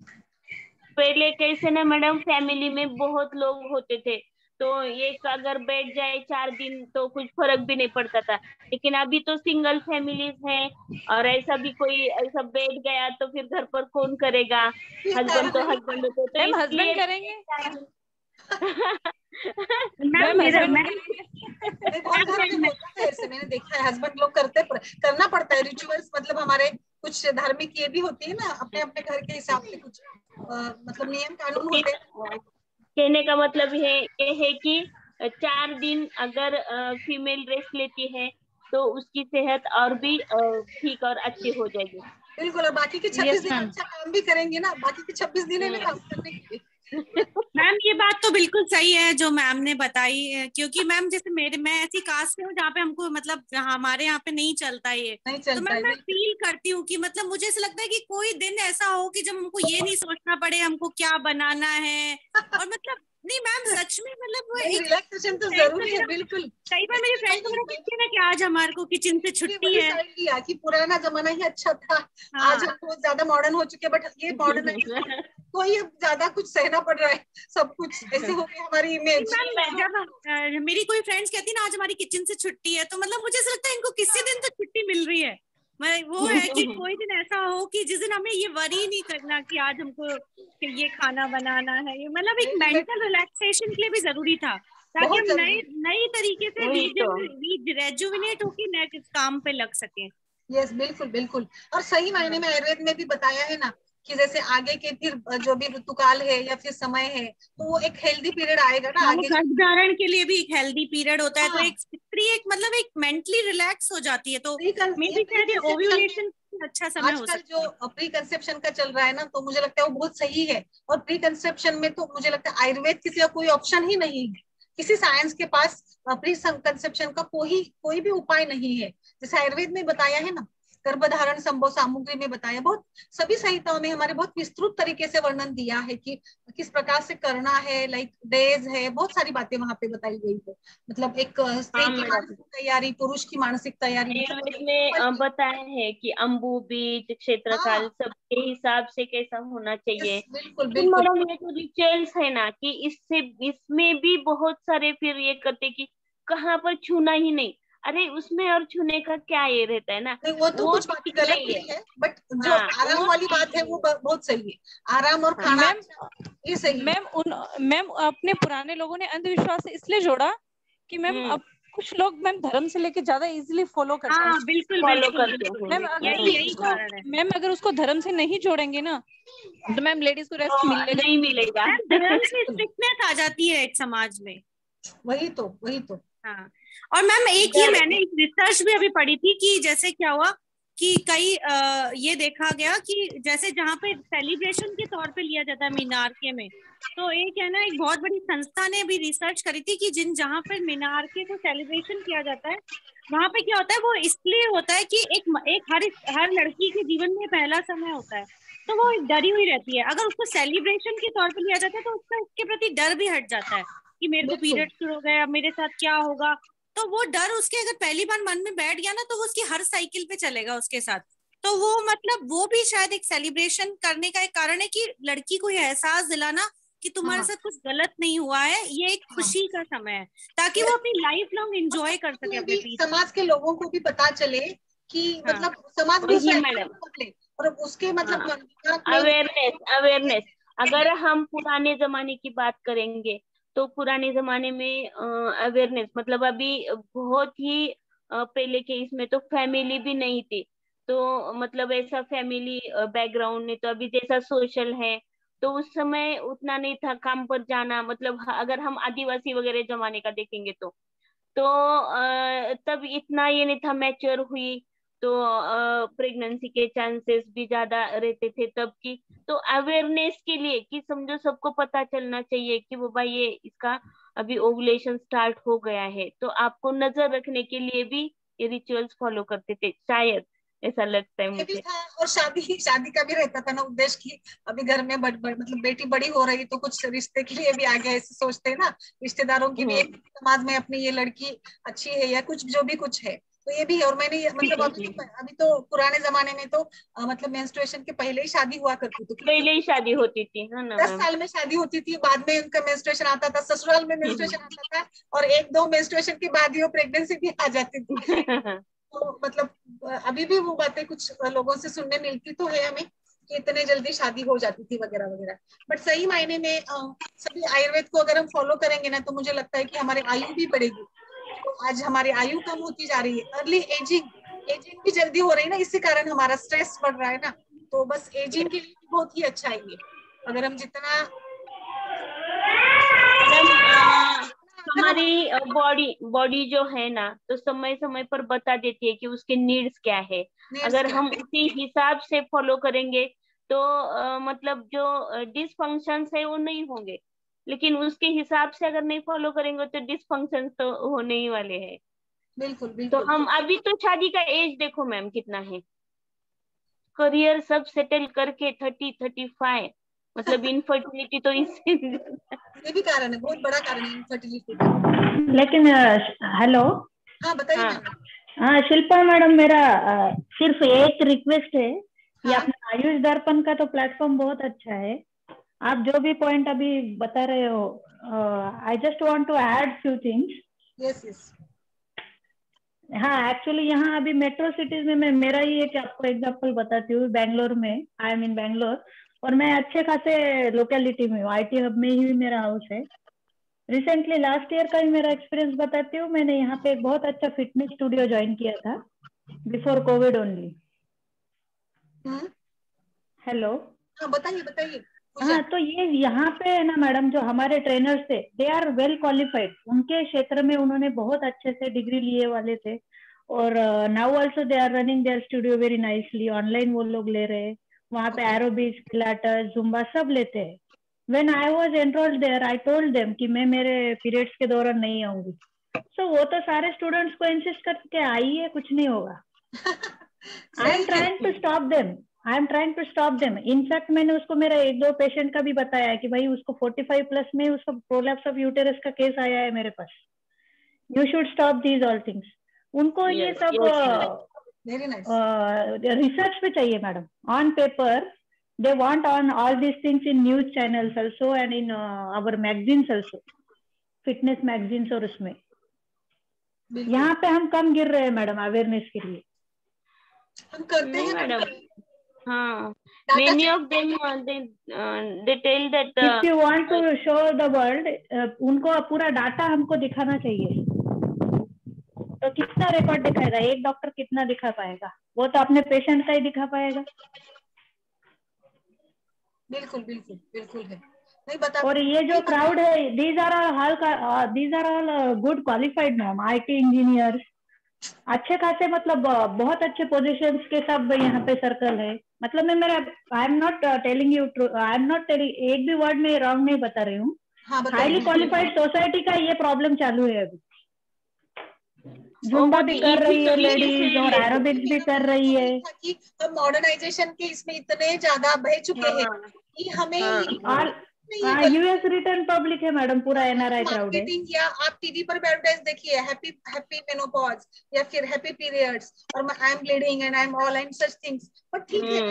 B: पहले कैसे ना मैडम, फैमिली में बहुत लोग होते थे, तो एक अगर बैठ जाए 4 दिन तो कुछ फर्क भी नहीं पड़ता था। लेकिन अभी तो सिंगल फैमिलीज है, और ऐसा भी कोई ऐसा बैठ गया तो फिर घर पर कौन करेगा,
A: ये
B: हस्बैंड
A: कारण
B: तो
A: है।
B: हस्बैंड होते, तो
C: मैम हस्बैंड
B: इसलिए
C: करेंगे।
B: 4 दिन।
C: मैम
B: मेरा
C: हस्बैंड
B: मैं
C: करेंगे।
A: नहीं बहुत घरों में होता है ऐसे, मैंने देखा है हस्बैंड लोग करना पड़ता है रिचुअल्स, मतलब हमारे कुछ धार्मिक ये भी होती है ना, अपने अपने घर के हिसाब से कुछ मतलब नियम कानून होते हैं।
B: कहने का मतलब ये है कि 4 दिन अगर फीमेल रेस्ट लेती है तो उसकी सेहत और भी ठीक और अच्छी हो जाएगी।
A: बिल्कुल, और बाकी के 26
C: यस
A: दिन
C: मैम।
A: अच्छा काम भी करेंगे ना, बाकी के 26 दिन है ना काम करने के लिए।
D: मैम ये बात तो बिल्कुल सही है जो मैम ने बताई है, क्योंकि मैम जैसे मैं ऐसी कास्ट से हूँ जहाँ पे हमको मतलब हमारे यहाँ पे नहीं चलता ये।
A: नहीं
D: तो
A: चलता
D: मैम
A: है
D: मैं
A: बिल्कुल।
D: फील करती हूँ कि मतलब मुझे ऐसा लगता है कि कोई दिन ऐसा हो कि जब हमको ये नहीं सोचना पड़े हमको क्या बनाना है। और मतलब नहीं मैम सच में मतलब वो
A: नहीं
D: एक
A: रिलैक्सेशन तो
D: फ्रेंड
A: जरूरी है
D: वगैरह,
A: बिल्कुल।
D: कई बार मेरी फ्रेंड्स वगैरह
A: मैं
D: कहती है ना कि आज हमारे को किचन से
A: भी
D: छुट्टी
A: वही
D: है।
A: साइड लिया कि पुराना जमाना ही अच्छा था। आज
D: हाँ
A: हम बहुत ज्यादा मॉडर्न हो चुके हैं, बट ये मॉडर्नाइज को ही अब ज्यादा कुछ सहना पड़ रहा है, सब कुछ ऐसे हो गई हमारी
D: नहीं
A: इमेज।
D: मैम जब मेरी कोई फ्रेंड्स कहती है ना आज हमारी किचन से छुट्टी है, तो मतलब मुझे ऐसा लगता है इनको किसी दिन तो छुट्टी मिल रही है। वो है कि कोई दिन ऐसा हो कि जिस दिन हमें ये वरी नहीं करना कि आज हमको कि ये खाना बनाना है, ये मतलब एक मेंटल रिलैक्सेशन के लिए भी जरूरी था, ताकि हम नए नई तरीके से रेजुविनेट होके नए काम पे लग सकें।
A: यस, बिल्कुल बिल्कुल। और सही मायने में आयुर्वेद में भी बताया है ना कि जैसे आगे के फिर जो भी ऋतुकाल है या फिर समय है, तो वो एक हेल्दी पीरियड आएगा ना आगे,
D: गर्भधारण के लिए भी एक हेल्दी पीरियड होता है।
A: हाँ।
D: तो एक स्त्री एक मतलब एक मेंटली रिलैक्स हो जाती है, तो मे बी शायद ओव्यूलेशन अच्छा समय हो सकता है।
A: आजकल जो प्री कंसेप्शन का चल रहा है ना, तो मुझे लगता है वो बहुत सही है। और प्री कंसेप्शन में तो मुझे लगता है आयुर्वेद किसी का कोई ऑप्शन ही नहीं है, किसी साइंस के पास प्री कंसेप्शन का कोई भी उपाय नहीं है। जैसे आयुर्वेद में बताया है ना, गर्भधारण संभव सामग्री में बताया, बहुत सभी संहिताओं में हमारे बहुत विस्तृत तरीके से वर्णन दिया है कि किस प्रकार से करना है, लाइक डेज है, बहुत सारी बातें वहां पे बताई गई है। मतलब एक स्त्री की मानसिक तैयारी, पुरुष की मानसिक तैयारी,
B: आयुर्वेद में बताया है कि अम्बु, बीज, क्षेत्रकाल सबके हिसाब से कैसा होना चाहिए।
A: बिल्कुल
B: तो मैडम ये जो रिचुअल्स है ना, कि इसमें भी बहुत सारे फिर ये करते कि कहाँ पर छूना ही नहीं। अरे उसमें और छूने का क्या ये रहता है ना,
A: वो तो कुछ बातें गलत नहीं है, बट जो आराम वाली बात है वो बहुत सही है। आराम और खाना ये सही है।
C: मैम अपने पुराने लोगों ने अंधविश्वास से इसलिए जोड़ा कि मैम अब कुछ लोग मैम धर्म से लेके ज्यादा इजीली फॉलो करते हैं।
D: बिल्कुल
B: फॉलो करते हैं।
C: मैम अगर उसको धर्म से नहीं जोड़ेंगे ना, तो मैम लेडीज को रेस्ट मिलेगा
B: नहीं मिलेगा।
D: धर्म से स्ट्रिक्टनेस आ जाती है एक समाज में।
A: वही तो
D: हाँ। और मैम एक ये मैंने रिसर्च भी अभी पढ़ी थी कि जैसे क्या हुआ कि कई ये देखा गया कि जैसे जहाँ पे सेलिब्रेशन के तौर पे लिया जाता है मीनारके में, तो एक है ना, एक बहुत बड़ी संस्था ने भी रिसर्च करी थी कि जहाँ पर मीनारके को सेलिब्रेशन किया जाता है, वहां पे क्या होता है, वो इसलिए होता है कि एक हर लड़की के जीवन में पहला समय होता है, तो वो डरी हुई रहती है। अगर उसको सेलिब्रेशन के तौर पे लिया जाता है तो उसका उसके प्रति डर भी हट जाता है कि मेरे को पीरियड शुरू हो गया, मेरे साथ क्या होगा। तो वो डर उसके अगर पहली बार मन में बैठ गया ना, तो वो उसकी हर साइकिल पे चलेगा उसके साथ। तो वो मतलब वो भी शायद एक सेलिब्रेशन करने का एक कारण है कि लड़की को ये एहसास दिलाना कि तुम्हारे साथ कुछ गलत नहीं हुआ है, ये एक खुशी का समय है, ताकि वो अपनी लाइफ लॉन्ग एंजॉय कर सके अपने पीस।
A: समाज के लोगों को भी पता चले कि मतलब समाज भी मैडम, और उसके मतलब
B: अवेयरनेस। अगर हम पुराने जमाने की बात करेंगे तो पुराने जमाने में अवेयरनेस मतलब अभी बहुत ही पहले के इसमें तो फैमिली भी नहीं थी, तो मतलब ऐसा फैमिली बैकग्राउंड नहीं, तो अभी जैसा सोशल है तो उस समय उतना नहीं था काम पर जाना। मतलब अगर हम आदिवासी वगैरह जमाने का देखेंगे तो तब इतना ये नहीं था, मैच्योर हुई तो प्रेगनेंसी के चांसेस भी ज्यादा रहते थे तब की। तो अवेयरनेस के लिए कि समझो सबको पता चलना चाहिए कि वो भाई ये इसका अभी ओवुलेशन स्टार्ट हो गया है, तो आपको नजर रखने के लिए भी ये रिचुअल्स फॉलो करते थे, शायद ऐसा लगता है मुझे।
A: और शादी का भी रहता था ना उद्देश्य की अभी घर में मतलब बेटी बड़ी हो रही तो कुछ रिश्ते के लिए भी आगे ऐसे सोचते हैं ना, रिश्तेदारों की भी एक समाज में अपनी ये लड़की अच्छी है या कुछ जो भी कुछ है, तो ये भी है। और मैंने मतलब अभी तो पुराने जमाने में तो मतलब मेंस्ट्रुएशन के पहले ही शादी हुआ करती थी,
B: पहले ही शादी होती थी, है ना,
A: 10 साल में शादी होती थी, बाद में उनका मेंस्ट्रुएशन आता था, ससुराल में मेंस्ट्रुएशन आता था, और 1-2 मेंस्ट्रुएशन के बाद ही वो प्रेगनेंसी भी आ जाती थी। तो मतलब अभी भी वो बातें कुछ लोगों से सुनने मिलती तो है हमें कि इतने जल्दी शादी हो जाती थी वगैरह वगैरह। बट सही मायने में सभी आयुर्वेद को अगर हम फॉलो करेंगे ना, तो मुझे लगता है कि हमारी आयु भी बढ़ेगी। तो आज हमारी आयु कम होती जा रही है, अर्ली एजिंग भी जल्दी हो रही है ना, इसी कारण हमारा स्ट्रेस बढ़ रहा है ना। तो बस एजिंग के लिए बहुत ही अच्छा है ये, अगर हम जितना
B: हमारी बॉडी जो है ना, तो समय समय पर बता देती है कि उसके नीड्स क्या है। अगर हम उसी हिसाब से फॉलो करेंगे तो मतलब जो डिसफंक्शंस है वो नहीं होंगे, लेकिन उसके हिसाब से अगर नहीं फॉलो करेंगे तो डिसफंक्शंस तो होने ही वाले हैं।
A: बिल्कुल
B: तो
A: बिल्कुल।
B: हम अभी तो शादी का एज देखो मैम कितना है, करियर सब सेटल करके 30-35, मतलब इनफर्टिलिटी तो इससे
A: ये भी कारण है, बहुत बड़ा कारण है इनफर्टिलिटी का।
E: लेकिन हेलो,
A: हाँ बताइए मैम।
E: हाँ शिल्पा मैडम, मेरा सिर्फ एक रिक्वेस्ट है कि अपना आयुष दर्पण का तो प्लेटफॉर्म बहुत अच्छा है, आप जो भी पॉइंट अभी बता रहे हो, I just want to add few things.
A: Yes yes.
E: हाँ एक्चुअली यहाँ अभी मेट्रो सिटीज में मैं मेरा ही एक आपको एग्जांपल बताती हूँ। बैंगलोर में, आई एम इन बैंगलोर, और मैं अच्छे खासे लोकेलिटी में हूँ, IT हब में ही मेरा हाउस है। रिसेंटली लास्ट ईयर का ही मेरा एक्सपीरियंस बताती हूँ। मैंने यहाँ पे एक बहुत अच्छा फिटनेस स्टूडियो ज्वाइन किया था, बिफोर कोविड ओनली। हेलो,
A: हाँ बताइए बताइए।
E: हाँ तो ये यहाँ पे है ना मैडम, जो हमारे ट्रेनर्स थे दे आर वेल क्वालिफाइड, उनके क्षेत्र में उन्होंने बहुत अच्छे से डिग्री लिए वाले थे, और now also they are running their studio very nicely. Online वो लोग ले रहे हैं, वहाँ पे एरोबिक्स, पिलाटेस, जुम्बा सब लेते हैं। When I was enrolled there I told them कि मैं मेरे पीरियड्स के दौरान नहीं आऊंगी। सो वो तो सारे स्टूडेंट्स को इंसिस्ट करके आई है, कुछ नहीं होगा। I am trying to stop them, I am trying to stop them. In fact मैंने उसको मेरा 1-2 पेशेंट का भी बताया है कि भाई उसको 45 प्लस में उसका प्रोलैप्स ऑफ यूटेरस का केस आया है मेरे पास, you should stop these all things. उनको ये सब रिसर्च पे चाहिए madam, on paper they want on all these things in news channels also and in our magazines also, fitness magazines. और उसमें यहाँ पे हम कम गिर रहे हैं मैडम अवेयरनेस के लिए।
A: हम करते हैं
B: मैडम। हाँ, many of them they tell that
E: if you want to show the world, उनको पूरा डाटा हमको दिखाना चाहिए। तो कितना रिकॉर्ड दिखाएगा एक डॉक्टर, कितना दिखा पाएगा? वो तो अपने पेशेंट का ही दिखा पाएगा।
A: बिल्कुल बिल्कुल बिल्कुल है, नहीं बता।
E: और ये जो क्राउड है, these are all good qualified ma'am, IT engineers, अच्छे खासे, मतलब बहुत अच्छे पोजीशंस के सब यहाँ पे सर्कल है। मतलब मैं मेरा I am not telling you, I am not telling, एक भी वर्ड में रॉन्ग नहीं बता रही हूँ। हाईली क्वालिफाइड सोसाइटी का ये प्रॉब्लम चालू है अभी। जुम्बा भी कर रही है लेडीज और एरोबिक्स भी कर रही है।
A: कि हम मॉडर्नाइजेशन के इसमें इतने ज्यादा बह चुके हैं कि हमें
E: यूएस रिटर्न पब्लिक है मैडम, पूरा NRI क्राउड है।
A: या आप टीवी पर एडवर्टाइज देखिए, हैप्पी हैप्पी मेनोपॉज या फिर हैप्पी पीरियड्स और I am bleeding and I am all and such things. पर ठीक है,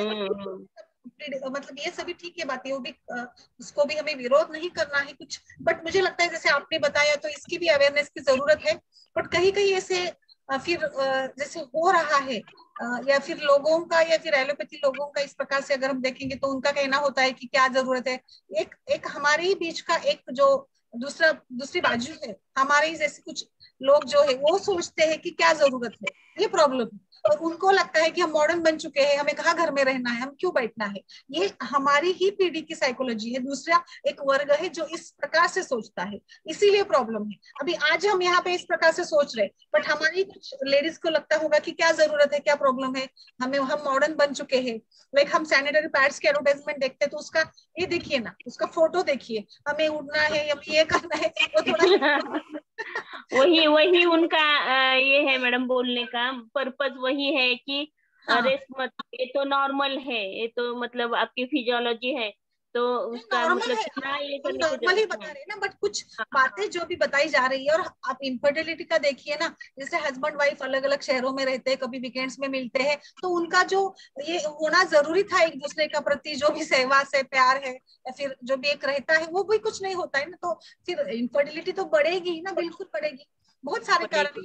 A: मतलब ये सभी ठीक है बातें, वो भी उसको भी हमें विरोध नहीं करना है कुछ। बट मुझे लगता है जैसे आपने बताया तो इसकी भी अवेयरनेस की जरूरत है। बट कहीं कहीं ऐसे फिर जैसे हो रहा है, या फिर लोगों का, या फिर एलोपैथी लोगों का इस प्रकार से अगर हम देखेंगे तो उनका कहना होता है कि क्या जरूरत है। एक हमारे ही बीच का एक जो दूसरी बाजू है, हमारे ही जैसे कुछ लोग जो है वो सोचते हैं कि क्या जरूरत है, ये प्रॉब्लम है। और उनको लगता है कि हम मॉडर्न बन चुके हैं, हमें कहाँ घर में रहना है, हम क्यों बैठना है। ये हमारी ही पीढ़ी की साइकोलॉजी है। दूसरा एक वर्ग है जो इस प्रकार से सोचता है, इसीलिए प्रॉब्लम है। अभी आज हम यहाँ पे इस प्रकार से सोच रहे, बट हमारी कुछ लेडीज को लगता होगा कि क्या जरूरत है, क्या प्रॉब्लम है, हम मॉडर्न बन चुके हैं। लाइक हम सैनिटरी पैड्स के एडवर्टाइजमेंट देखते हैं तो उसका ये देखिए ना, उसका फोटो देखिए, हमें उड़ना है, हमें ये करना है, वो थोड़ा
B: वही उनका ये है मैडम, बोलने का पर्पस वही है कि रेस्ट मत, ये तो नॉर्मल है, ये तो मतलब आपकी फिजियोलॉजी है, तो उसका मतलब कितना ये करने की
A: नॉर्मल ही बता रहे हैं ना। बट कुछ बातें जो भी बताई जा रही है, और आप इनफर्टिलिटी का देखिए ना, जैसे हस्बैंड वाइफ अलग अलग शहरों में रहते हैं, कभी वीकेंड्स में मिलते हैं, तो उनका जो ये होना जरूरी था एक दूसरे का प्रति, जो भी सहवास है, प्यार है, या फिर जो भी एक रहता है, वो भी कुछ नहीं होता है ना। तो फिर इनफर्टिलिटी तो बढ़ेगी ना, बिल्कुल बढ़ेगी। बहुत सारे कारण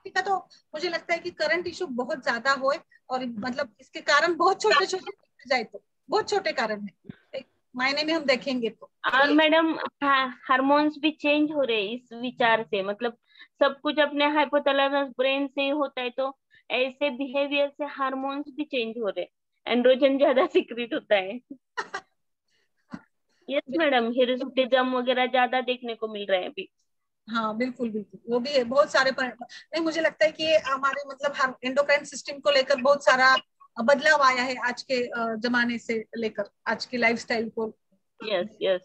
A: का तो मुझे लगता है कि करंट इशू बहुत ज्यादा हो, और मतलब इसके कारण बहुत छोटे छोटे जाए तो बहुत छोटे कारण है मायने में हम देखेंगे तो।
B: और मैडम हार्मोन्स भी चेंज हो रहे इस विचार से, मतलब सब कुछ अपने हाइपोथैलेमस ब्रेन से ही होता है, तो ऐसे बिहेवियर से हार्मोन्स भी चेंज हो रहे, एंड्रोजन ज्यादा सिक्रेट होता है। यस मैडम, हिरसुटिज्म वगैरह ज्यादा देखने को मिल रहे हैं अभी।
A: हाँ बिल्कुल बिल्कुल, वो भी है। बहुत सारे नहीं, मुझे लगता है कि हमारे मतलब एंडोक्राइन सिस्टम को लेकर बहुत सारा बदलाव आया है आज के जमाने से लेकर आज की लाइफस्टाइल को।
B: Yes yes.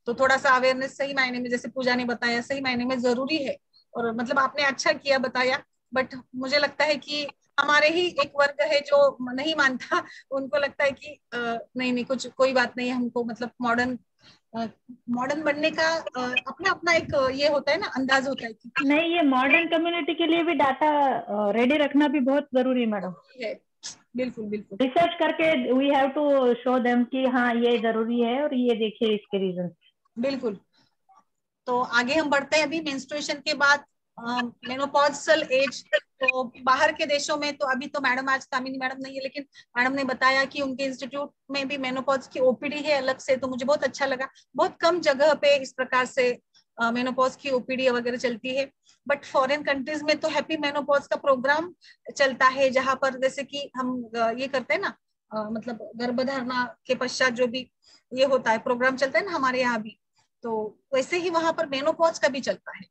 A: तो थोड़ा सा अवेयरनेस सही मायने में, जैसे पूजा ने बताया, सही मायने में जरूरी है। और मतलब आपने अच्छा किया बताया। बट मुझे लगता है कि हमारे ही एक वर्ग है जो नहीं मानता, उनको लगता है कि नहीं नहीं कुछ कोई बात नहीं, हमको मतलब मॉडर्न बनने का अपना अपना एक ये होता है ना, अंदाज होता है कि
E: नहीं, ये मॉडर्न कम्युनिटी के लिए भी डाटा रेडी रखना भी बहुत जरूरी है मैडम।
A: बिल्कुल बिल्कुल,
E: रिसर्च करके we have to show them कि हाँ ये जरूरी है और ये देखिए इसके रीजन।
A: बिल्कुल। तो आगे हम बढ़ते हैं। अभी मेंस्ट्रुएशन के बाद मेनोपॉजल एज, तो बाहर के देशों में तो अभी तो मैडम आज कामिनी मैडम नहीं है, लेकिन मैडम ने बताया कि उनके इंस्टीट्यूट में भी मेनोपॉज की ओपीडी है अलग से, तो मुझे बहुत अच्छा लगा। बहुत कम जगह पे इस प्रकार से मेनोपॉज की ओपीडी वगैरह चलती है, बट फॉरेन कंट्रीज में तो हैप्पी मेनोपॉज का प्रोग्राम चलता है, जहां पर जैसे कि हम ये करते हैं ना, मतलब गर्भधारणा के पश्चात जो भी ये होता है प्रोग्राम चलता है ना हमारे यहाँ भी, तो वैसे ही वहां पर मेनोपॉज का भी चलता है।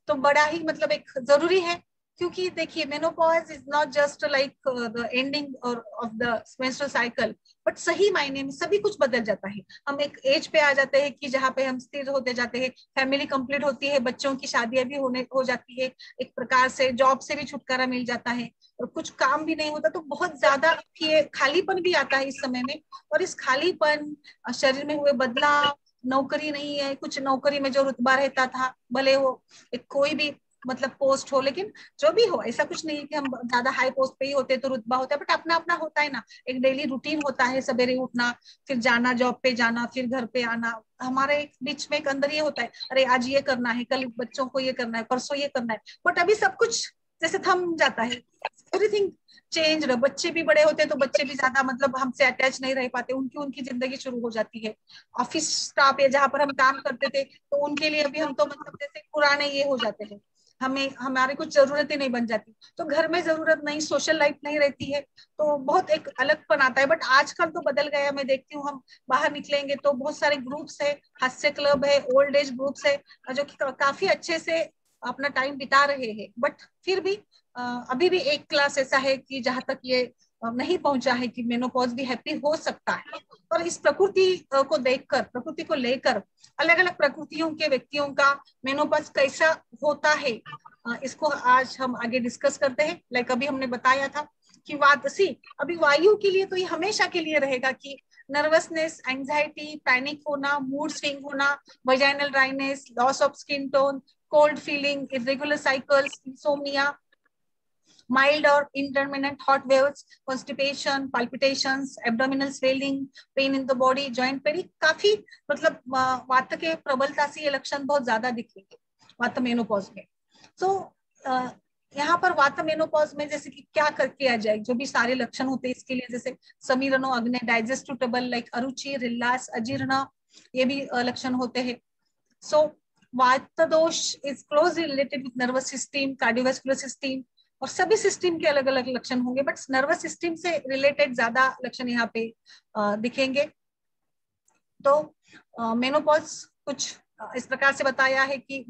A: तो बड़ा ही मतलब एक जरूरी है, क्योंकि देखिए menopause is not just like the ending और of the menstrual cycle, but सही मायने में सभी कुछ बदल जाता है। हम एक एज पे आ जाते हैं कि जहाँ पे हम स्थिर होते जाते हैं, फैमिली कंप्लीट होती है, बच्चों की शादियां भी हो जाती है, एक प्रकार से जॉब से भी छुटकारा मिल जाता है, और कुछ काम भी नहीं होता, तो बहुत ज्यादा ये खालीपन भी आता है इस समय में। और इस खालीपन, शरीर में हुए बदलाव, नौकरी नहीं है, कुछ नौकरी में जो रुतबा रहता था, भले वो एक कोई भी मतलब पोस्ट हो, लेकिन जो भी हो, ऐसा कुछ नहीं है कि हम ज्यादा हाई पोस्ट पे ही होते तो रुतबा होता है, बट अपना अपना होता है ना, एक डेली रूटीन होता है, सवेरे उठना, फिर जाना जॉब पे जाना, फिर घर पे आना, हमारे एक बीच में एक अंदर ये होता है, अरे आज ये करना है, कल बच्चों को ये करना है, परसों ये करना है, बट अभी सब कुछ जैसे थम जाता है, एवरीथिंग चेंज। बच्चे भी बड़े होते हैं तो बच्चे भी ज्यादा मतलब हमसे अटैच नहीं रह पाते, उनकी उनकी जिंदगी शुरू हो जाती है। ऑफिस स्टाफ या जहां पर हम काम करते थे, तो उनके लिए भी हम तो मतलब जैसे पुराने ये हो जाते हैं, हमें हमारी कुछ जरूरतें नहीं बन जाती, तो घर में जरूरत नहीं, सोशल लाइफ नहीं रहती है, तो बहुत एक अलगपन आता है। बट आजकल तो बदल गया, मैं देखती हूँ, हम बाहर निकलेंगे तो बहुत सारे ग्रुप्स है, हास्य क्लब है, ओल्ड एज ग्रुप्स है, जो कि काफी अच्छे से अपना टाइम बिता रहे हैं। बट फिर भी अभी भी एक क्लास ऐसा है कि जहां तक ये नहीं पहुंचा है कि मेनोपॉज भी हैप्पी हो सकता है। और इस प्रकृति को देखकर, प्रकृति को लेकर, अलग अलग प्रकृतियों के व्यक्तियों का मेनोपॉज कैसा होता है, इसको आज हम आगे डिस्कस करते हैं। लाइक अभी हमने बताया था कि वातसी, अभी वायु के लिए तो ये हमेशा के लिए रहेगा कि नर्वसनेस, एंजाइटी, पैनिक होना, मूड स्विंग होना, vaginal dryness, loss of skin tone, cold feeling, irregular cycles, insomnia, mild or intermittent hot waves, constipation, palpitations, abdominal swelling, pain in the body, joint pain, काफी मतलब वात के प्रबलता से ये लक्षण बहुत ज्यादा दिखेंगे वात मेनोपॉज में। तो यहाँ पर वात मेनोपॉज में जैसे कि क्या कर किया जाए, जो भी सारे लक्षण होते हैं इसके लिए, जैसे समीरनो, अग्नि, डाइजेस्टिव ट्रबल लाइक अरुचि, रिल्लास, अजीर्ण, ये भी लक्षण होते हैं। सो वात दोष is closely related with nervous system, cardiovascular system, और सभी सिस्टम के अलग अलग लक्षण होंगे, बट नर्वस सिस्टम से रिलेटेड ज्यादा लक्षण यहाँ पे दिखेंगे। तो मेनोपॉज कुछ इस प्रकार से बताया है कि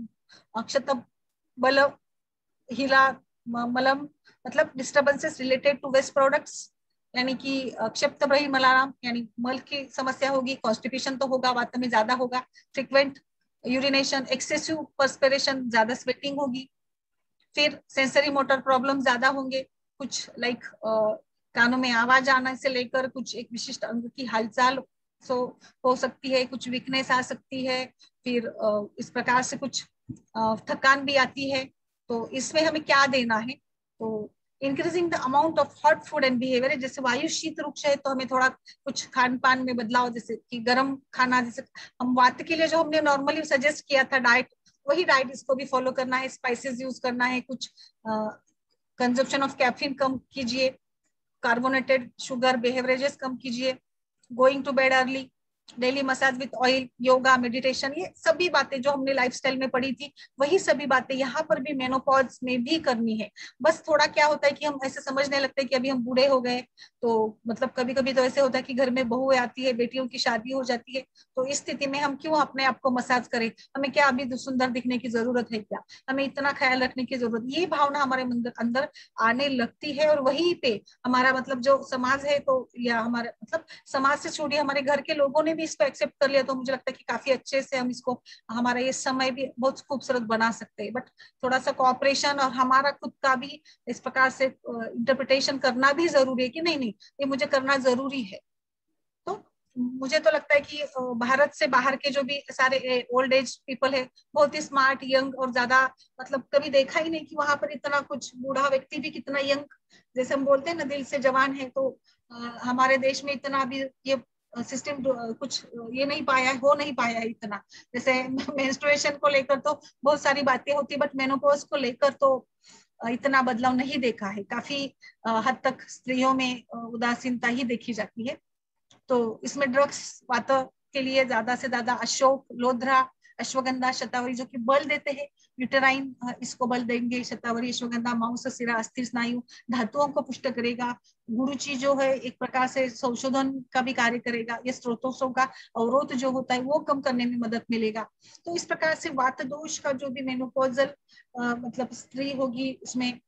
A: क्षत बल हिला मलम, मतलब disturbances related to waste products, यानी कि क्षिप्त बही मलाराम, यानी मल की समस्या होगी, कॉन्स्टिपेशन तो होगा, वात में ज्यादा होगा, फ्रिक्वेंट यूरिनेशन, एक्सेसिव पर्सपिरेशन, ज्यादा स्वेटिंग होगी, फिर सेंसरी मोटर प्रॉब्लम ज्यादा होंगे, कुछ लाइक कानों में आवाज आने से लेकर कुछ एक विशिष्ट अंग की हलचल हो सकती है, कुछ वीकनेस आ सकती है, फिर इस प्रकार से कुछ थकान भी आती है। तो इसमें हमें क्या देना है, तो increasing the amount of hot food and behaviour, जैसे वायु शीत रुक्ष है तो हमें थोड़ा कुछ खान पान में बदलाव, जैसे कि गर्म खाना, जैसे हम वात के लिए जो हमने नॉर्मली सजेस्ट किया था डाइट, वही डाइट इसको भी फॉलो करना है, स्पाइसेस यूज करना है, कुछ कंजप्शन ऑफ कैफीन कम कीजिए, कार्बोनेटेड शुगर बेवरेजेस कम कीजिए, going to bed early, daily massage with oil, yoga, meditation, ये सभी बातें जो हमने लाइफस्टाइल में पढ़ी थी, वही सभी बातें यहाँ पर भी मेनोपॉज में भी करनी है। बस थोड़ा क्या होता है कि हम ऐसे समझने लगते हैं कि अभी हम बूढ़े हो गए, तो मतलब कभी कभी तो ऐसे होता है कि घर में बहू आती है, बेटियों की शादी हो जाती है, तो इस स्थिति में हम क्यों अपने आप को मसाज करें, हमें क्या अभी सुंदर दिखने की जरूरत है क्या, हमें इतना ख्याल रखने की जरूरत, ये भावना हमारे अंदर आने लगती है। और वहीं पे हमारा मतलब जो समाज है, तो या हमारे मतलब समाज से छोड़िए, हमारे घर के लोगों ने भी इसको एक्सेप्ट कर लिया, तो मुझे लगता है कि काफी अच्छे से हम इसको, हमारा ये समय भी बहुत खूबसूरत बना सकते हैं। बट थोड़ा सा कोऑपरेशन और हमारा खुद का भी इस प्रकार से इंटरप्रिटेशन करना भी जरूरी है कि नहीं नहीं ये मुझे करना जरूरी है। तो मुझे तो लगता है कि भारत से बाहर के जो भी सारे ओल्ड एज पीपल है, बहुत ही स्मार्ट, यंग, और ज्यादा मतलब कभी देखा ही नहीं कि वहां पर इतना कुछ, बूढ़ा व्यक्ति भी कितना यंग, जैसे हम बोलते हैं ना दिल से जवान है, तो हमारे देश में इतना अभी ये सिस्टम कुछ ये नहीं पाया है, हो नहीं पाया है इतना। जैसे मेंस्ट्रुएशन को लेकर तो बहुत सारी बातें होती, बट मेनोपॉज को लेकर तो इतना बदलाव नहीं देखा है। काफी हद तक स्त्रियों में उदासीनता ही देखी जाती है। तो इसमें ड्रग्स वात के लिए ज्यादा से ज्यादा अशोक, लोध्रा, अश्वगंधा, शतावरी जो कि बल देते हैं, यूटेराइन इसको बल देंगे, शतावरी, अश्वगंधा, मांस, सिरा, अस्थिर स्नायु, धातुओं को पुष्ट करेगा। गुरुचि जो है एक प्रकार से संशोधन का भी कार्य करेगा, ये स्रोतों का अवरोध जो होता है वो कम करने में मदद मिलेगा। तो इस प्रकार से वात दोष का जो भी मेनोपॉजल मतलब स्त्री होगी उसमें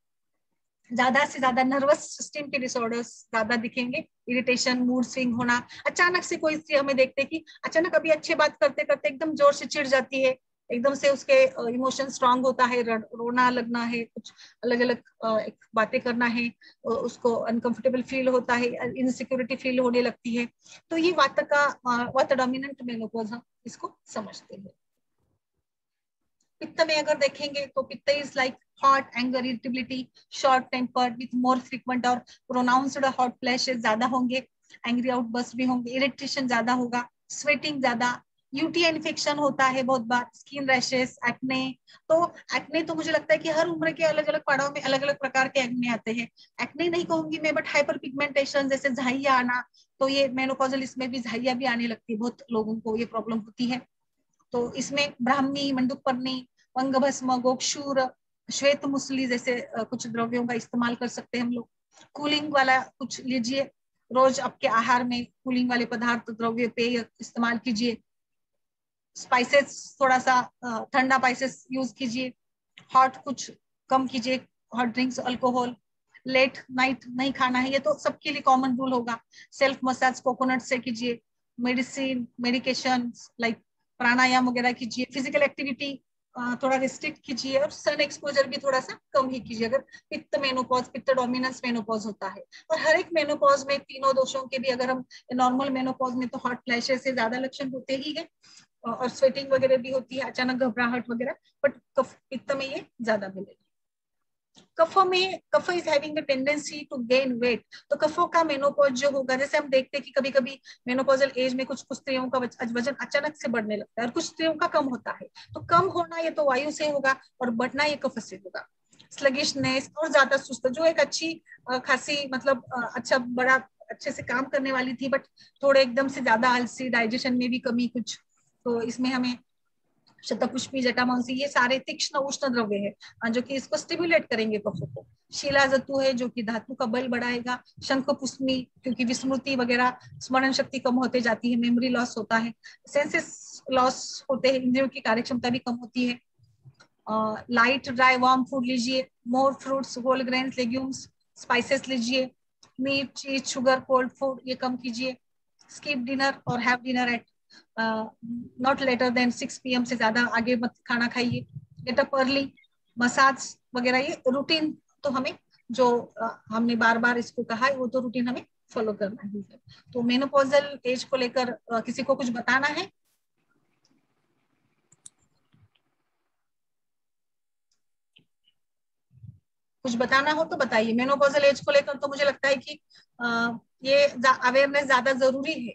A: ज्यादा से ज्यादा नर्वस सिस्टम के डिसऑर्डर्स ज्यादा दिखेंगे, इरिटेशन, मूड स्विंग होना। अचानक से कोई स्त्री हमें देखते कि अचानक अभी अच्छे बात करते करते एकदम जोर से चिढ़ जाती है, एकदम से उसके इमोशन स्ट्रांग होता है, रोना लगना है, कुछ अलग अलग बातें करना है, उसको अनकंफर्टेबल फील होता है, इनसिक्योरिटी फील होने लगती है। तो ये वात डोमिनेंट मेनोपॉज हम इसको समझते हैं। पित्त में अगर देखेंगे तो पित्त is like hot, anger, irritability, short tempered with more frequent और प्रोनाउंस्ड हॉट फ्लैशेस ज्यादा होंगे, एंग्री आउटबर्स्ट भी होंगे, इरिटेशन ज्यादा होगा, स्वेटिंग ज्यादा, यूटीआई इन्फेक्शन होता है बहुत बार, स्किन रैशेस, एक्ने। तो एक्ने तो मुझे लगता है कि हर उम्र के अलग अलग पड़ाव में अलग अलग प्रकार के एक्ने आते हैं। एक्ने नहीं कहूंगी मैं, बट हाइपर पिगमेंटेशन जैसे झाइया आना, तो ये मेनोपॉजल इसमें भी झाइया भी आने लगती है, बहुत लोगों को ये प्रॉब्लम होती है। तो इसमें ब्राह्मी, मंडूकपर्णी, अंगभस्म, गोक्षूर, श्वेत मुसली जैसे कुछ द्रव्यों का इस्तेमाल कर सकते हैं हम लोग। कूलिंग वाला कुछ लीजिए, रोज आपके आहार में कूलिंग वाले पदार्थ, द्रव्य, पेय इस्तेमाल कीजिए। स्पाइसेस थोड़ा सा ठंडा स्पाइसेस यूज कीजिए। हॉट कुछ कम कीजिए, hot drinks, alcohol. Late night नहीं खाना है, ये तो सबके लिए कॉमन रूल होगा। सेल्फ मसाज कोकोनट से कीजिए। मेडिसिन, मेडिकेशन लाइक प्राणायाम वगैरह कीजिए। फिजिकल एक्टिविटी थोड़ा रिस्ट्रिक्ट कीजिए, और सन एक्सपोजर भी थोड़ा सा कम ही कीजिए अगर पित्त मेनोपॉज, पित्त डोमिनेंस मेनोपॉज होता है। और हर एक मेनोपॉज में तीनों दोषों के भी, अगर हम नॉर्मल मेनोपॉज में तो हॉट फ्लैशेस से ज्यादा लक्षण होते ही है, और स्वेटिंग वगैरह भी होती है, अचानक घबराहट वगैरह, बट पित्त में ये ज्यादा मिलेगा। कफों में, kapha is having the tendency to gain weight. तो कफों का मेनोपॉज जो होगा, जैसे हम देखते हैं कि कभी कभी मेनोपॉजल एज में कुछ स्त्रियों का वजन अचानक से बढ़ने लगता है और कुछ स्त्रियों का कम होता है। तो कम होना ये तो वायु से होगा, और बढ़ना ये कफ से होगा। स्लगिशनेस और ज्यादा सुस्त, जो एक अच्छी खासी मतलब अच्छा बड़ा अच्छे से काम करने वाली थी, बट थोड़े एकदम से ज्यादा आलसी, डाइजेशन में भी कमी कुछ, तो इसमें हमें शतपुष्पी, जटामांसी, ये सारे तीक्ष्ण उष्ण द्रव्य है जो कि इसको स्टिमुलेट करेंगे कफों को। शिलाजतु है जो कि धातु का बल बढ़ाएगा। शंखपुष्पी क्योंकि विस्मृति वगैरह, स्मरण शक्ति कम होते जाती है, मेमोरी लॉस होता है, सेंसेस लॉस होते हैं, इंद्रियों की कार्यक्षमता भी कम होती है। लाइट ड्राई वार्म फूड लीजिए। More fruits, whole grains, legumes, spices लीजिए। Meat, cheese, sugar, cold food ये कम कीजिए। स्किप डिनर और have dinner at not later than 6 PM से ज्यादा आगे मत खाना खाइए। गेट अप अर्ली, मसाज वगैरह, ये रूटीन तो हमें जो हमने बार बार इसको कहा है वो तो रूटीन हमें फॉलो करना ही है। तो मेनोपॉजल एज को लेकर किसी को कुछ बताना है? कुछ बताना हो तो बताइए। मेनोपॉजल एज को लेकर तो मुझे लगता है कि ये अवेयरनेस ज्यादा जरूरी है,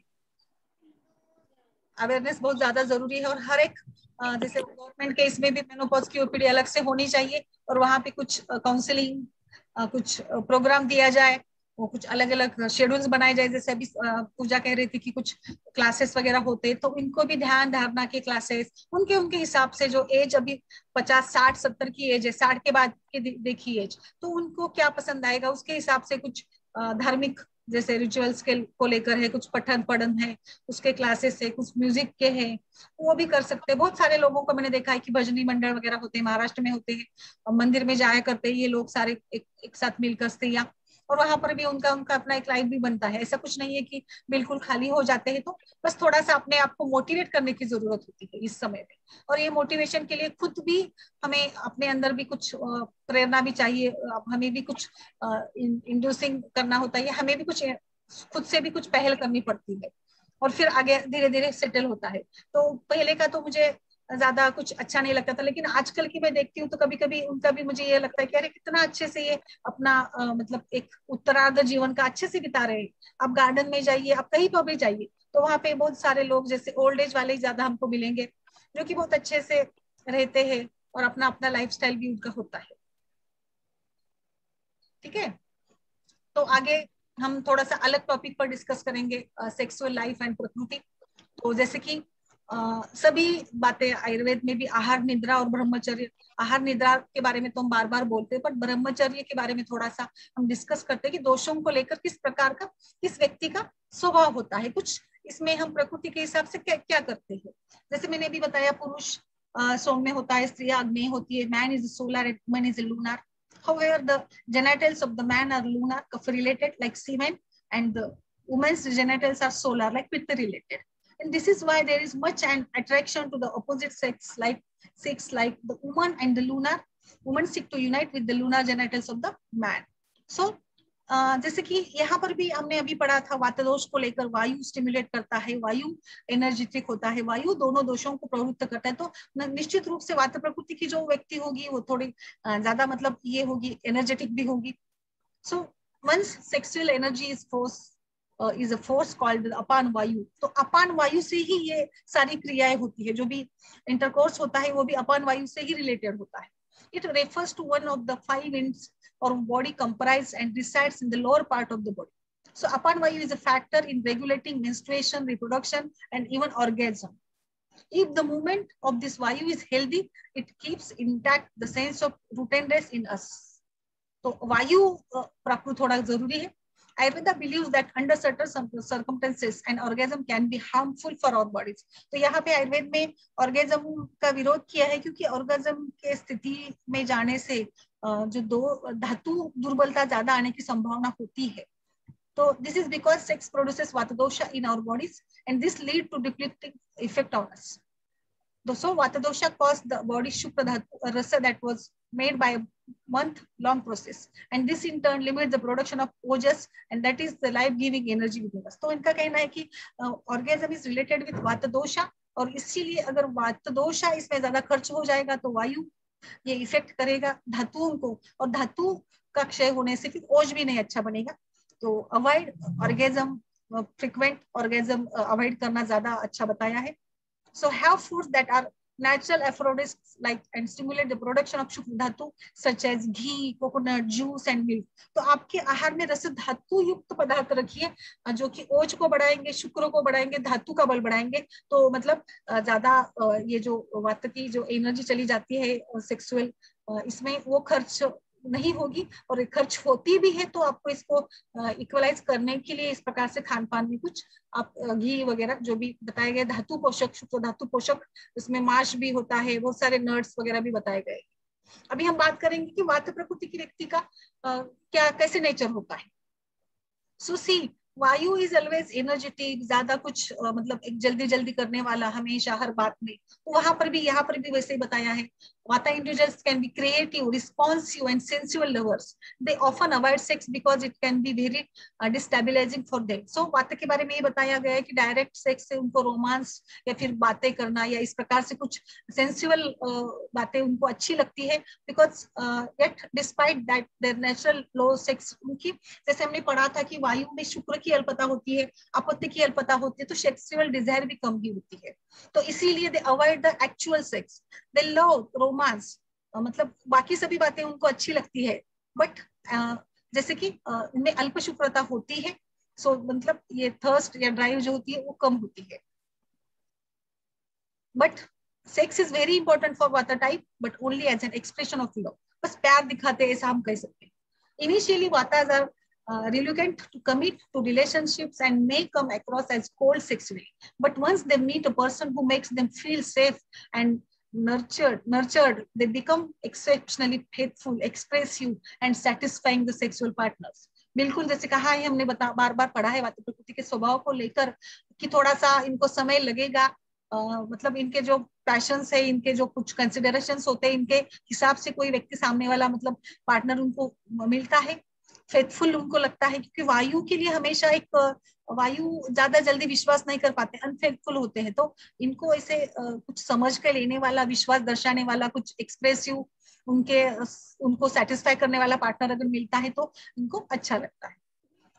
A: अवेयरनेस बहुत ज्यादा जरूरी है। और हर एक जैसे गवर्नमेंट के इसमें भी मेनोपॉज की ओपीडी अलग से होनी चाहिए, और वहाँ पे कुछ काउंसलिंग, कुछ प्रोग्राम दिया जाए, वो कुछ अलग अलग शेड्यूल्स बनाए जाए। जैसे अभी पूजा कह रही थी कि कुछ क्लासेस वगैरह होते हैं, तो इनको भी ध्यान, धारणा के क्लासेस उनके उनके हिसाब से, जो एज अभी 50, 60, 70 की एज है, 60 के बाद की देखी एज, तो उनको क्या पसंद आएगा उसके हिसाब से कुछ धार्मिक जैसे रिचुअल्स के को लेकर है, कुछ पठन पढ़न है, उसके क्लासेस है, कुछ म्यूजिक के हैं, वो भी कर सकते हैं। बहुत सारे लोगों को मैंने देखा है कि भजनी मंडल वगैरह होते हैं, महाराष्ट्र में होते हैं, और मंदिर में जाया करते हैं ये लोग सारे एक साथ मिलकर स्त्रियां, और वहां पर भी उनका अपना एक लाइफ भी बनता है। ऐसा कुछ नहीं है कि बिल्कुल खाली हो जाते हैं। तो बस थोड़ा सा अपने आप को मोटिवेट करने की जरूरत होती है इस समय में, और ये मोटिवेशन के लिए खुद भी हमें अपने अंदर भी कुछ प्रेरणा भी चाहिए, हमें भी कुछ इंड्यूसिंग करना होता है, हमें भी कुछ खुद से भी कुछ पहल करनी पड़ती है, और फिर आगे धीरे धीरे सेटल होता है। तो पहले का तो मुझे ज्यादा कुछ अच्छा नहीं लगता था, लेकिन आजकल की मैं देखती हूँ तो कभी कभी उनका भी मुझे ये लगता है कि अरे कितना अच्छे से ये अपना मतलब एक उत्तरार्ध जीवन का अच्छे से बिता रहे हैं। आप गार्डन में जाइए, आप कहीं पर भी जाइए, तो वहाँ पे बहुत सारे लोग जैसे ओल्ड एज वाले ज्यादा हमको मिलेंगे, जो कि बहुत अच्छे से रहते हैं और अपना अपना लाइफस्टाइल भी उनका होता है। ठीक है, तो आगे हम थोड़ा सा अलग टॉपिक पर डिस्कस करेंगे, सेक्सुअल लाइफ एंड प्रकृति। तो जैसे कि सभी बातें आयुर्वेद में भी आहार निद्रा और ब्रह्मचर्य, आहार निद्रा के बारे में तो हम बार बार बोलते हैं, पर ब्रह्मचर्य के बारे में थोड़ा सा हम डिस्कस करते हैं कि दोषों को लेकर किस प्रकार का किस व्यक्ति का स्वभाव होता है, कुछ इसमें हम प्रकृति के हिसाब से क्या क्या करते हैं। जैसे मैंने भी बताया, पुरुष सौम्य होता है, स्त्री आग्नेय होती है, man is solar and woman is lunar. However, the genitals of the man are lunar, kapha related like semen, and the woman's genitals are solar, like pitta related. And this is why there is much an attraction to the opposite sex, like the woman and the lunar. Women seek to unite with the lunar genitals of the man. So, जैसे कि यहाँ पर भी हमने अभी पढ़ा था, वातदोष को लेकर वायु स्टिमुलेट करता है, वायु एनर्जेटिक होता है, वायु दोनों दोषों को प्रवृत्त करता है। तो निश्चित रूप से वात प्रकृति की जो व्यक्ति होगी वो थोड़ी ज्यादा मतलब ये होगी, एनर्जेटिक भी होगी। So once sexual energy is a force called apana vayu. तो अपान वायु से ही ये सारी क्रियाएं होती है, जो भी इंटरकोर्स होता है वो भी अपान वायु से ही रिलेटेड होता है। It refers to one of the 5 winds or body comprised and resides in the lower part of the body. So apan vayu is a factor in regulating menstruation, reproduction, and even orgasm. If the movement of this vayu is healthy, it keeps intact the sense of rootedness in us. तो वायु प्राकृत थोड़ा जरूरी है। Ayurveda believes that under certain circumstances an orgasm can be harmful for our bodies. तो यहाँ पे आयुर्वेद में orgasm का विरोध किया है, क्योंकि orgasm के स्थिति में जाने से जो दो धातु दुर्बलता ज्यादा आने की संभावना होती है। तो this is because sex produces vata dosha in our bodies and this lead to depleting effect on us. So vata dosha caused the body shukra dhatu rasa that was made by a month-long process, and this in turn limits the production of ojas, and that is the life-giving energy within us. तो इनका कहना है कि orgasm is related with vata dosha, और इसीलिए अगर vata dosha इसमें ज्यादा खर्च हो जाएगा तो वायु ये इफेक्ट करेगा धातुओं को, और धातु का क्षय होने से फिर ओज भी नहीं अच्छा बनेगा। तो avoid orgasm, frequent orgasm avoid करना ज्यादा अच्छा बताया है। So have foods that are natural aphrodisiacs like and stimulate the production of shukra dhatu such as ghee, coconut juice and milk. तो आपके आहार में रस धातु युक्त पदार्थ रखिए जो कि ओज को बढ़ाएंगे, शुक्र को बढ़ाएंगे, धातु का बल बढ़ाएंगे। तो मतलब ज्यादा ये जो वात की जो एनर्जी चली जाती है सेक्सुअल, इसमें वो खर्च नहीं होगी, और खर्च होती भी है तो आपको इसको इक्वलाइज करने के लिए इस प्रकार से खान पान में कुछ आप घी वगैरह जो भी बताए गए, धातु पोषक, शुक्र धातु पोषक, उसमें माश भी होता है, बहुत सारे नट्स वगैरह भी बताए गए। अभी हम बात करेंगे कि वात प्रकृति की व्यक्ति का क्या कैसे नेचर होता है। सो सी वायु इज ऑलवेज एनर्जेटिक, ज्यादा कुछ मतलब एक जल्दी जल्दी करने वाला हमेशा हर बात में। तो वहां पर भी यहाँ पर भी वैसे ही बताया है। Vata individuals can be creative, responsive and sensual lovers. They often avoid sex because it can be very destabilizing for them. So वाता के बारे में ये बताया गया है कि डायरेक्ट सेक्स से उनको रोमांस या फिर बातें करना या इस प्रकार से कुछ सेंसुअल बातें उनको अच्छी लगती है, because yet despite that their natural low sex, उनकी जैसे हमने पढ़ा था कि वायु में शुक्र की अल्पता होती है, अपत्य की अल्पता होती है, तो सेक्सुअल डिजायर भी कम ही होती है। तो इसीलिए दे avoid the actual sex, they love romance, मतलब बाकी सभी बातें उनको अच्छी लगती है, बट जैसे कि उनमें अल्प शुक्रता होती है, सो मतलब ये थर्स्ट या ड्राइव जो होती है वो कम होती है। But sex is very important for vata type, but only as an expression of love, बस प्यार दिखाते ऐसा हम कह सकते हैं। Initially vatas are reluctant to commit to relationships and may come across as cold sexually, but once they meet a person who makes them feel safe and nurtured, they become exceptionally faithful, expressive and satisfying the sexual partners. बिल्कुल जैसे कहा है हमने बार बार पढ़ा है वात प्रकृति के स्वभाव को लेकर कि थोड़ा सा इनको समय लगेगा, मतलब इनके जो पैशंस है, इनके जो कुछ कंसिडरेशंस होते हैं, इनके हिसाब से कोई व्यक्ति सामने वाला मतलब पार्टनर उनको मिलता है, फेथफुल उनको लगता है, क्योंकि वायु के लिए हमेशा एक वायु ज्यादा जल्दी विश्वास नहीं कर पाते, अनफेथफुल होते हैं। तो इनको ऐसे कुछ समझ के लेने वाला, विश्वास दर्शाने वाला, कुछ एक्सप्रेसिव उनको सेटिस्फाई करने वाला पार्टनर अगर मिलता है तो इनको अच्छा लगता है।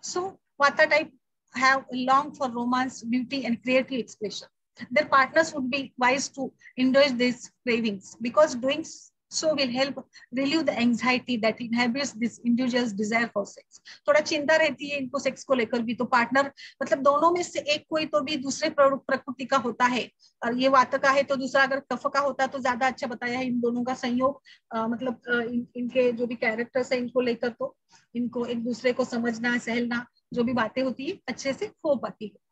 A: सो वाता type have long for romance, beauty, and creative expression. Their partners would be wise to indulge these cravings because doing so will help relieve the anxiety that inhabits this individual's desire for sex. थोड़ा चिंता रहती है इनको sex को लेकर भी, तो partner मतलब दोनों में से एक कोई तो भी दूसरे प्रकृति का होता है, और ये वात का है तो दूसरा अगर कफ का होता तो ज्यादा अच्छा बताया है। इन दोनों का संयोग मतलब इनके जो भी कैरेक्टर्स है इनको लेकर तो इनको एक दूसरे को समझना, सहलना, जो भी बातें होती है अच्छे से हो पाती है।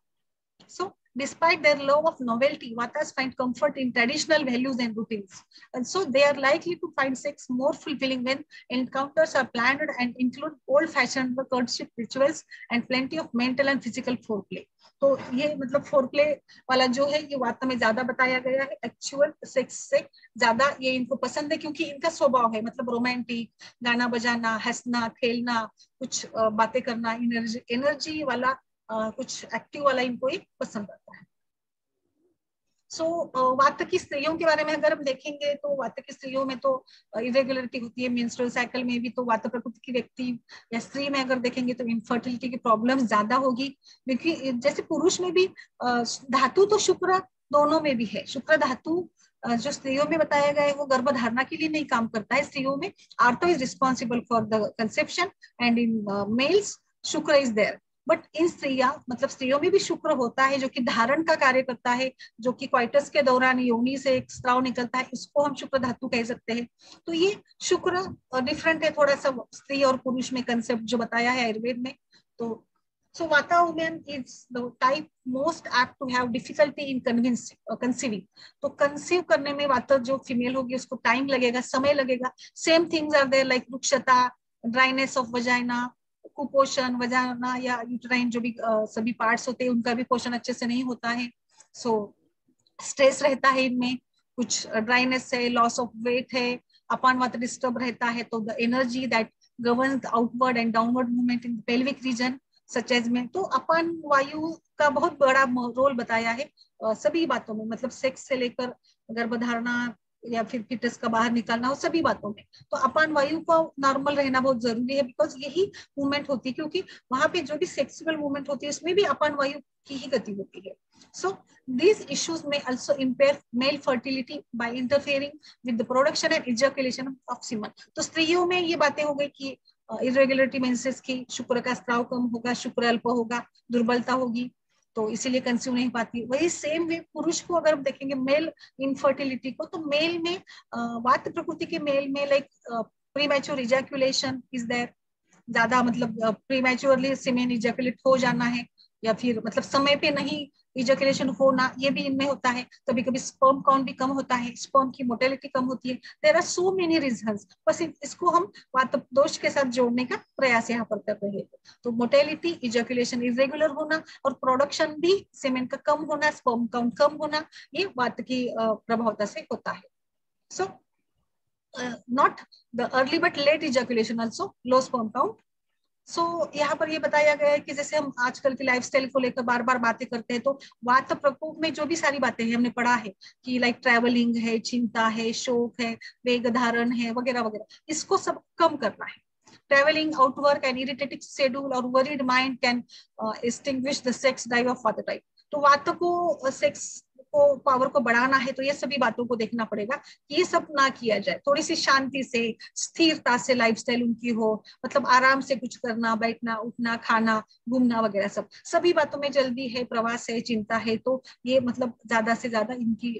A: So despite their love of novelty, Vatas find comfort in traditional values and routines, and so they are likely to find sex more fulfilling when encounters are planned and include old-fashioned courtship rituals and plenty of mental and physical foreplay. तो ये मतलब foreplay वाला जो है ये वाता में ज्यादा बताया गया है, एक्चुअल सेक्स से ज्यादा ये इनको पसंद है क्योंकि इनका स्वभाव है मतलब रोमांटिक, गाना बजाना, हंसना, खेलना, कुछ बातें करना, एनर्जी वाला कुछ एक्टिव वाला इनको एक पसंद आता है। सो वात की स्त्रियों के बारे में अगर हम देखेंगे तो वात की स्त्रियों में तो इरेगुलरिटी होती है, मेंस्ट्रुअल साइकिल में भी तो वात प्रकृति की व्यक्ति या स्त्री में अगर देखेंगे तो इनफर्टिलिटी की प्रॉब्लम ज्यादा होगी, क्योंकि जैसे पुरुष में भी धातु तो शुक्र दोनों में भी है। शुक्र धातु जो स्त्रियों में बताया गया है वो गर्भधारणा के लिए नहीं काम करता है। स्त्रियों में ortho is responsible for the conception and in males शुक्र इज देयर, बट इन मतलब स्त्रियों में भी शुक्र होता है जो कि धारण का कार्य करता है, जो कि क्वाइटस के दौरान योनि से एक स्त्राव निकलता है, इसको हम शुक्र धातु कह सकते हैं। तो ये शुक्र डिफरेंट है थोड़ा सा स्त्री और पुरुष में कंसेप्ट जो बताया है आयुर्वेद में। तो so vata woman is the type most apt to have difficulty in conceiving. तो कंसीव करने में वाता जो फीमेल होगी उसको टाइम लगेगा, समय लगेगा। Same things are there like रुक्षता, ड्राइनेस ऑफ वजाइना, कुपोषण, वजाना या यूट्राइन जो भी सभी पार्ट्स होते हैं उनका भी पोषण अच्छे से नहीं होता है। सो स्ट्रेस रहता है इनमें, कुछ ड्राइनेस है, लॉस ऑफ वेट है, अपान वात डिस्टर्ब रहता है। तो the energy that governs outward and downward movement in pelvic region such as में, तो अपान वायु का बहुत बड़ा रोल बताया है सभी बातों में, मतलब सेक्स से लेकर गर्भधारणा या फिर फिटस का बाहर निकालना हो सभी बातों में। तो अपान वायु का नॉर्मल रहना बहुत जरूरी है, बिकॉज यही मूवमेंट होती है, क्योंकि वहां पे जो भी सेक्सुअल मूवमेंट होती है उसमें भी अपान वायु की ही गति होती है। सो these issues may also impair male fertility by interfering with the production and ejaculation of semen. तो स्त्रियों में ये बातें हो गई कि इरेगुलरिटी मेंसेस की, शुक्र का स्त्राव कम होगा, शुक्र अल्प होगा, दुर्बलता होगी, तो इसीलिए कंसीव नहीं पाती। वही सेम वे पुरुष को अगर हम देखेंगे मेल इनफर्टिलिटी को, तो मेल में वात प्रकृति के मेल में like premature ejaculation is there, ज्यादा मतलब प्रीमैच्योरली सीमेन इजैक्यूलेट हो जाना है, या फिर मतलब समय पे नहीं इजैक्यूलेशन होना, ये भी इनमें होता है। कभी कभी स्पर्म काउंट भी कम होता है, स्पर्म की मोटेलिटी कम होती है। There are so many reasons, बस इसको हम वात दोष के साथ जोड़ने का प्रयास यहाँ पर कर रहे हैं। तो मोटेलिटी, इजैक्यूलेशन इरेगुलर होना और प्रोडक्शन भी सीमेन का कम होना, स्पर्म काउंट कम होना, ये वात की प्रभावता से होता है। So not the early but late ejaculation, also low sperm count. So यहाँ पर ये बताया गया है कि जैसे हम आजकल की लाइफस्टाइल को लेकर बार बार बातें करते हैं, तो वात प्रकोप में जो भी सारी बातें हैं हमने पढ़ा है कि लाइक ट्रैवलिंग है, चिंता है, शोक है, वेग धारण है, वगैरह वगैरह, इसको सब कम करना है। Travelling, outwork and irritating schedule और worried mind can extinguish the sex drive of वात टाइप। तो वात को सेक्स को पावर को बढ़ाना है तो ये सभी बातों को देखना पड़ेगा कि ये सब ना किया जाए। थोड़ी सी शांति से, स्थिरता से लाइफस्टाइल उनकी हो, मतलब आराम से कुछ करना, बैठना, उठना, खाना, घूमना वगैरह सब, सभी बातों में जल्दी है, प्रवास है, चिंता है, तो ये मतलब ज्यादा से ज्यादा इनकी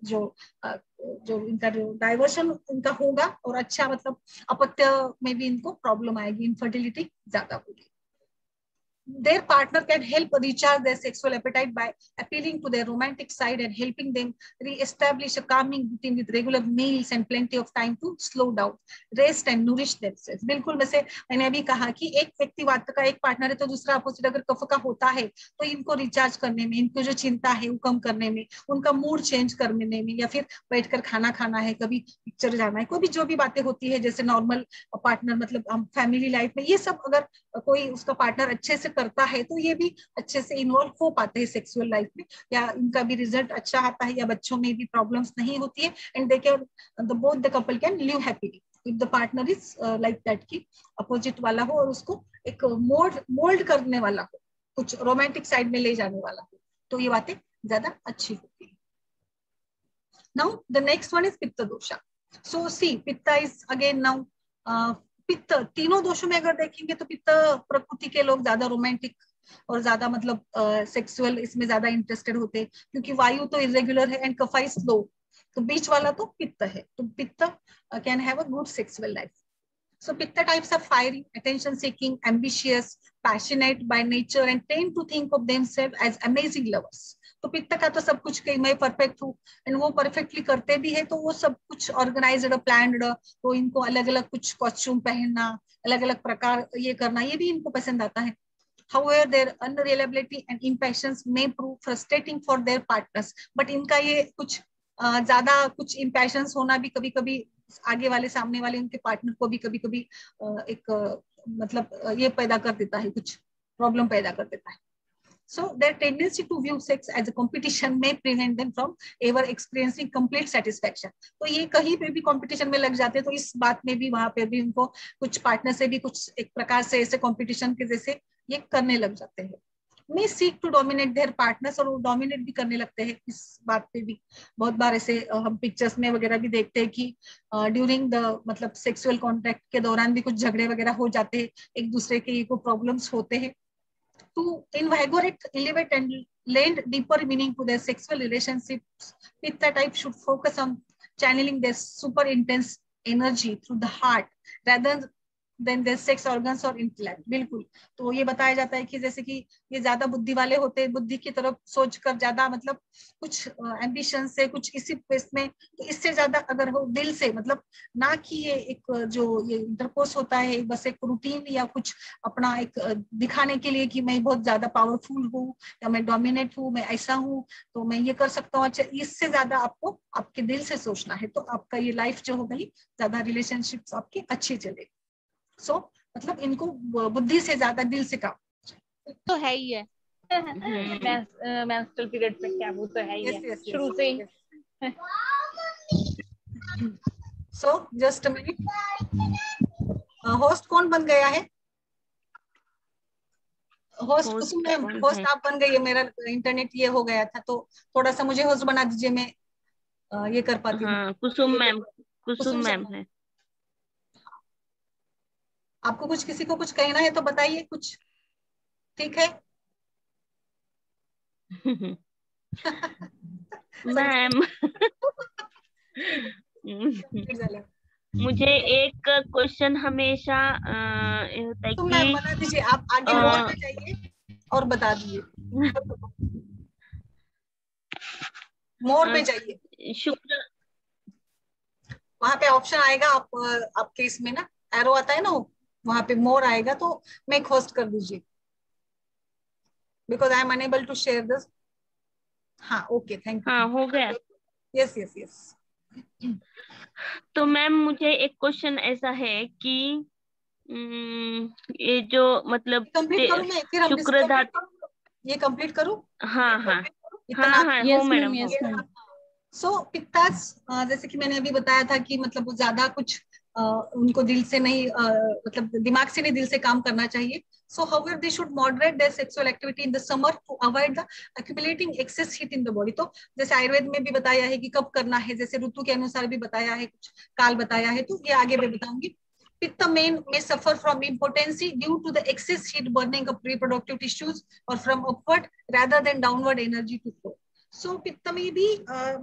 A: जो इनका जो डाइवर्शन उनका होगा और अच्छा मतलब अपत्य में भी इनको प्रॉब्लम आएगी, इनफर्टिलिटी ज्यादा होगी। Their partner can help recharge their sexual appetite by appealing to their romantic side and helping them re-establish a calming routine with regular meals and plenty of time to slow down, rest and nourish themselves. बिल्कुल, वैसे मैंने अभी कहा कि एक व्यक्ति वात का एक पार्टनर है तो दूसरा अपोजिट अगर कफ का होता है तो इनको रिचार्ज करने में, इनको जो चिंता है वो कम करने में, उनका मूड चेंज करने में, या फिर बैठकर खाना खाना है, कभी पिक्चर जाना है, कोई भी जो भी बातें होती है जैसे नॉर्मल पार्टनर मतलब हम फैमिली लाइफ में, ये सब अगर कोई उसका पार्टनर अच्छे से करता है तो ये भी अच्छे से इन्वॉल्व हो पाते हैं सेक्सुअल लाइफ में, या इनका भी रिजल्ट अच्छा आता है, या बच्चों में भी प्रॉब्लम्स नहीं होती है, and they can both the couple can live happily if the partner is like that, की अपोजिट वाला हो और उसको एक मोल्ड करने वाला हो, कुछ रोमांटिक साइड में ले जाने वाला हो, तो ये बातें ज्यादा अच्छी होती है। Now the next one is पित्त दोषा। सो सी पित्ता इज अगेन नाउ पित्त, तीनों दोषों में अगर देखेंगे तो पित्त प्रकृति के लोग ज्यादा रोमांटिक और ज्यादा मतलब सेक्सुअल इसमें ज्यादा इंटरेस्टेड होते हैं, क्योंकि वायु तो इरेगुलर है एंड कफा इज स्लो, तो बीच वाला तो पित्त है, तो पित्त can have a good sexual life. So Pitta types are fiery, attention-seeking, ambitious, passionate by nature, and tend to think of themselves as amazing lovers. तो पित्त का तो सब कुछ कहीं मैं परफेक्ट हूँ, एंड वो परफेक्टली करते भी है, तो वो सब कुछ ऑर्गेनाइज्ड प्लान्ड, तो इनको अलग अलग कुछ कॉस्ट्यूम पहनना, अलग अलग प्रकार ये करना, ये भी इनको पसंद आता है। However, their unreliability and impatience may prove frustrating for their partners. But इनका ये कुछ ज्यादा कुछ impatience होना भी कभी कभी आगे वाले सामने वाले उनके पार्टनर को भी कभी कभी एक मतलब ये पैदा कर देता है, कुछ प्रॉब्लम पैदा कर देता है। So their tendency to view sex as a competition may prevent them from ever experiencing complete satisfaction. तो ये कहीं पे भी कंपटीशन में लग जाते हैं, तो इस बात में भी वहां पे भी उनको कुछ पार्टनर से भी कुछ एक प्रकार से ऐसे कंपटीशन के जैसे ये करने लग जाते हैं। may seek to dominate their partners, और वो डोमिनेट भी करने लगते हैं। इस बात पे भी बहुत बार ऐसे हम पिक्चर्स में वगैरह भी देखते हैं कि ड्यूरिंग द मतलब सेक्सुअल कॉन्टैक्ट के दौरान भी कुछ झगड़े वगैरह हो जाते हैं, एक दूसरे के को प्रॉब्लम्स होते हैं। To invigorate, elevate and lend deeper meaning to their sexual relationships, Pitta type should focus on channeling their super intense energy through the heart rather than their sex organs or intellect. बिल्कुल, तो ये बताया जाता है कि जैसे कि ये ज्यादा बुद्धि वाले होते हैं, बुद्धि की तरफ सोचकर ज्यादा मतलब कुछ एम्बिशन से कुछ इसी पेस में, तो इससे ज्यादा अगर हो दिल से मतलब ना कि ये एक जो ये इंटरकोर्स होता है बस एक रूटीन या कुछ अपना एक दिखाने के लिए कि मैं बहुत ज्यादा पावरफुल हूँ या मैं डोमिनेट हूँ, मैं ऐसा हूँ तो मैं ये कर सकता हूँ, अच्छा इससे ज्यादा आपको आपके दिल से सोचना है, तो आपका ये लाइफ जो हो गई ज्यादा रिलेशनशिप्स आपकी अच्छी चलेगी। सो मतलब इनको बुद्धि से ज्यादा दिल से काम
C: तो है ही है। मेंस्ट्रुअल पीरियड पे क्या, वो तो है ही है शुरू से ही।
A: So just a minute, host कौन बन गया है? होस्ट कुसुम मैम, होस्ट आप बन गई है। मेरा इंटरनेट ये हो गया था, तो थोड़ा सा मुझे होस्ट बना दीजिए, मैं ये कर पाती हूँ।
B: हाँ, कुसुम मैम है।
A: आपको कुछ किसी को कुछ कहना है तो बताइए कुछ, ठीक है?
B: मैम मुझे एक क्वेश्चन हमेशा होता है
A: तो
B: कि
A: मैम बता दीजिए, आप आगे मोर पे जाइए और बता दीजिए, मोर पे जाइए,
B: शुक्र,
A: वहां पे ऑप्शन आएगा, आप आपके इसमें ना एरो आता है ना, वहां पे मोर आएगा, तो मेक होस्ट कर दीजिए, because I am unable to share this. हाँ ओके, थैंक यू।
B: हाँ हो गया।
A: Yes yes yes.
B: तो मैम मुझे एक क्वेश्चन ऐसा है कि ये जो मतलब
A: कंप्लीट करूं मैं, फिर हम
B: शुक्र धातु,
A: ये कंप्लीट करूं?
B: हाँ हाँ
A: इतना
B: हाँ हो मैडम।
A: सो पित्तास जैसे कि मैंने अभी बताया था कि मतलब वो ज्यादा कुछ उनको दिल से नहीं मतलब दिमाग से नहीं दिल से काम करना चाहिए। So however they should moderate their sexual activity in the summer to avoid the accumulating excess heat in the body. तो जैसे आयुर्वेद में भी बताया है कि कब करना है, जैसे ऋतु के अनुसार भी बताया है, कुछ काल बताया है, तो ये आगे मैं बताऊंगी। Pitta may suffer from impotency due to the excess heat burning of reproductive tissues or from upward rather than downward energy to flow. सो पित्त में भी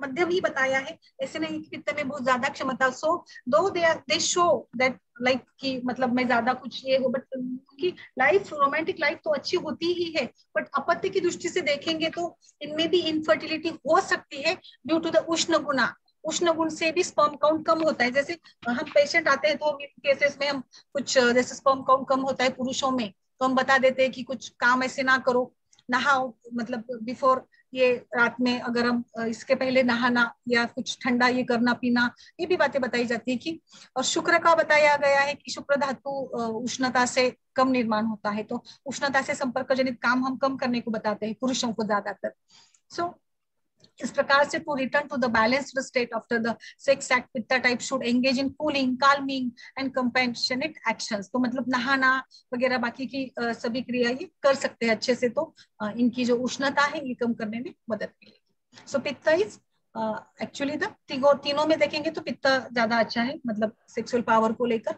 A: मध्यम ही बताया है, ऐसे नहीं कि पित्त में बहुत ज्यादा क्षमता। सो दो दे शो दैट लाइक कि मतलब मैं ज्यादा कुछ ये हो, बट उनकी लाइफ रोमांटिक लाइफ तो अच्छी होती ही है, बट अपत्य की दृष्टि से देखेंगे तो इनमें भी इनफर्टिलिटी हो सकती है ड्यू टू द उष्ण गुणा। उष्ण गुण से भी स्पर्म काउंट कम होता है। जैसे हम पेशेंट आते हैं तो केसेस में हम कुछ जैसे स्पर्म काउंट कम होता है पुरुषों में, तो हम बता देते हैं कि कुछ काम ऐसे ना करो, नहाओ, मतलब बिफोर ये रात में अगर हम इसके पहले नहाना या कुछ ठंडा ये करना पीना, ये भी बातें बताई जाती है कि। और शुक्र का बताया गया है कि शुक्र धातु उष्णता से कम निर्माण होता है, तो उष्णता से संपर्क जनित काम हम कम करने को बताते हैं पुरुषों को ज्यादातर। सो इस प्रकार से to return to the balanced state after the sex act, pitta type should engage in cooling, calming and compassionate actions. तो मतलब नहाना वगैरह बाकी की सभी क्रिया ये कर सकते हैं अच्छे से, तो इनकी जो उष्णता है ये कम करने में मदद मिलेगी। सो पित्ता इज एक्चुअली द तीनों में देखेंगे तो पित्ता ज्यादा अच्छा है मतलब सेक्सुअल पावर को लेकर।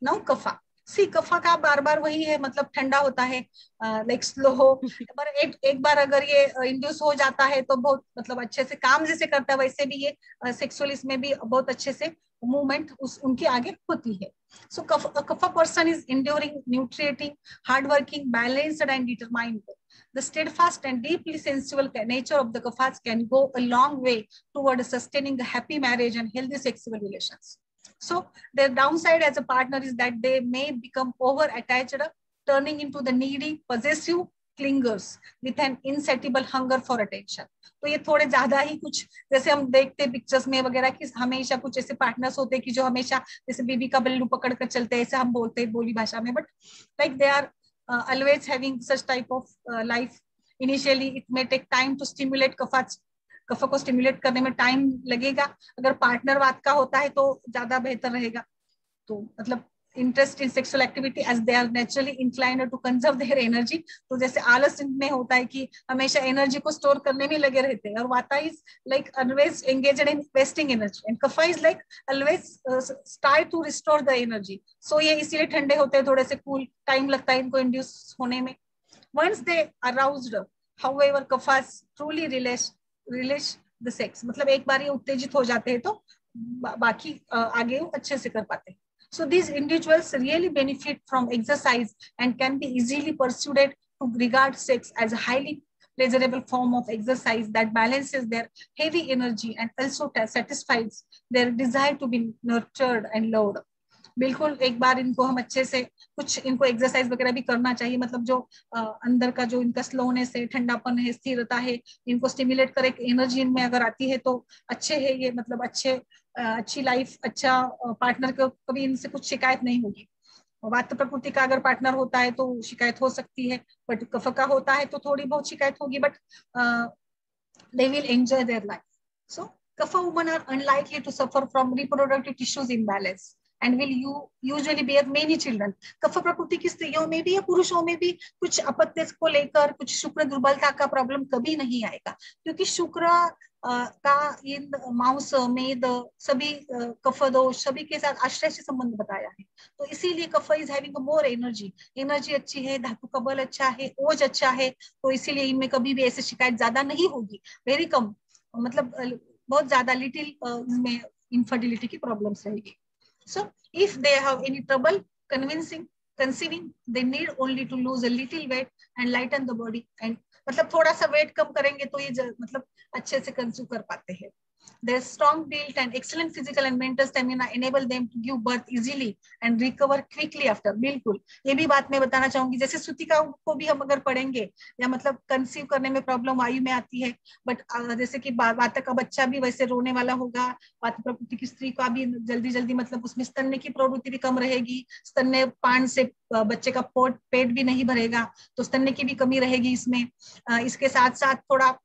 A: नाउ कफा, सी कफा का बार बार वही है, मतलब ठंडा होता है, लाइक स्लो हो, पर एक बार अगर ये इंड्यूस हो जाता है तो बहुत मतलब अच्छे से काम जैसे करता है, वैसे भी ये सेक्सुअल इसमें भी बहुत अच्छे से मूवमेंट उनके आगे होती है। So kapha person is enduring, nutriating, hard working, balanced and determined. The steadfast and deeply sensual nature of the Kaphas can go a long way toward sustaining a happy marriage and healthy sexual relations. So their downside as a partner is that they may become over-attached, turning into the needy, possessive clingers with an insatiable hunger for attention. तो ये थोड़े ज्यादा ही कुछ जैसे हम देखते pictures में वगैरह कि हमेशा कुछ ऐसे पार्टनर्स होते हैं कि जो हमेशा जैसे बीबी का बल्लू पकड़ कर चलते हैं, ऐसे हम बोलते हैं बोली भाषा में, but like they are always having such type of life. Initially it may take time to stimulate कफ को स्टिमुलेट करने में टाइम लगेगा, अगर पार्टनर वाद का होता है तो ज्यादा बेहतर रहेगा। तो मतलब interest in sexual activity as they are naturally inclined to conserve their energy. तो जैसे आलस में होता है कि हमेशा एनर्जी को स्टोर करने में लगे रहते हैं, और vata is like always engaged in wasting energy, and kapha is like always try to restore the energy. So ये इसीलिए ठंडे होते हैं, थोड़े से कूल टाइम लगता है इनको इंड्यूस होने में। Once they aroused, however kaphas truly relish the sex, मतलब एक बार ये उत्तेजित हो जाते हैं तो बाकी आगे वो अच्छे से कर पाते हैं। So these individuals really benefit from exercise and can be easily persuaded to regard sex as a highly pleasurable form of exercise that balances their heavy energy and also satisfies their desire to be nurtured and loved. बिल्कुल एक बार इनको हम अच्छे से कुछ इनको exercise वगैरह भी करना चाहिए, मतलब जो अंदर का जो इनका स्लोनेस है, ठंडापन है, स्थिरता है, इनको स्टिमुलेट करे, एनर्जी इनमें अगर आती है तो अच्छे है ये, मतलब अच्छी लाइफ, अच्छा पार्टनर को कभी इनसे कुछ शिकायत नहीं होगी। वात प्रकृति का अगर पार्टनर होता है तो शिकायत हो सकती है, बट कफ का होता है तो थोड़ी बहुत शिकायत होगी, but they will enjoy their life. So kapha women are unlikely to suffer from reproductive tissues imbalance and will usually bear many children. कफ प्रकृति की स्त्रियों में भी या पुरुषों में भी कुछ अपत्य को लेकर कुछ शुक्र दुर्बलता का प्रॉब्लम कभी नहीं आएगा, क्योंकि शुक्र का इन मांस मेद सभी कफ दोष सभी के साथ आश्रय से संबंध बताया है, तो इसीलिए कफ इज हैविंग मोर एनर्जी अच्छी है, धातु का बल अच्छा है, ओज अच्छा है, तो इसीलिए इनमें कभी भी ऐसी शिकायत ज्यादा नहीं होगी, वेरी कम, मतलब बहुत ज्यादा लिटिल इसमें इनफर्टिलिटी की प्रॉब्लम्स रहेगी। So if they have any trouble conceiving, they need only to lose a little weight and lighten the body, and मतलब थोड़ा सा वेट कम करेंगे तो ये मतलब अच्छे से कंसीव कर पाते हैं। Their strong build and excellent physical and mental stamina enable them to give birth easily and recover quickly after. बिल्कुल ये भी बात मैं बताना चाहूंगी, जैसे सुतिका को भी हम अगर पढ़ेंगे या मतलब कंसीव करने में प्रॉब्लम वायु में आती है, बट जैसे कि वातक का बच्चा भी वैसे रोने वाला होगा, वात प्रकृति की स्त्री का भी जल्दी मतलब उसमें स्तन्य की प्रवृत्ति भी कम रहेगी, स्तन्य पान से बच्चे का पेट भी नहीं भरेगा, तो स्तन्य की भी कमी रहेगी इसमें। इसके साथ साथ थोड़ा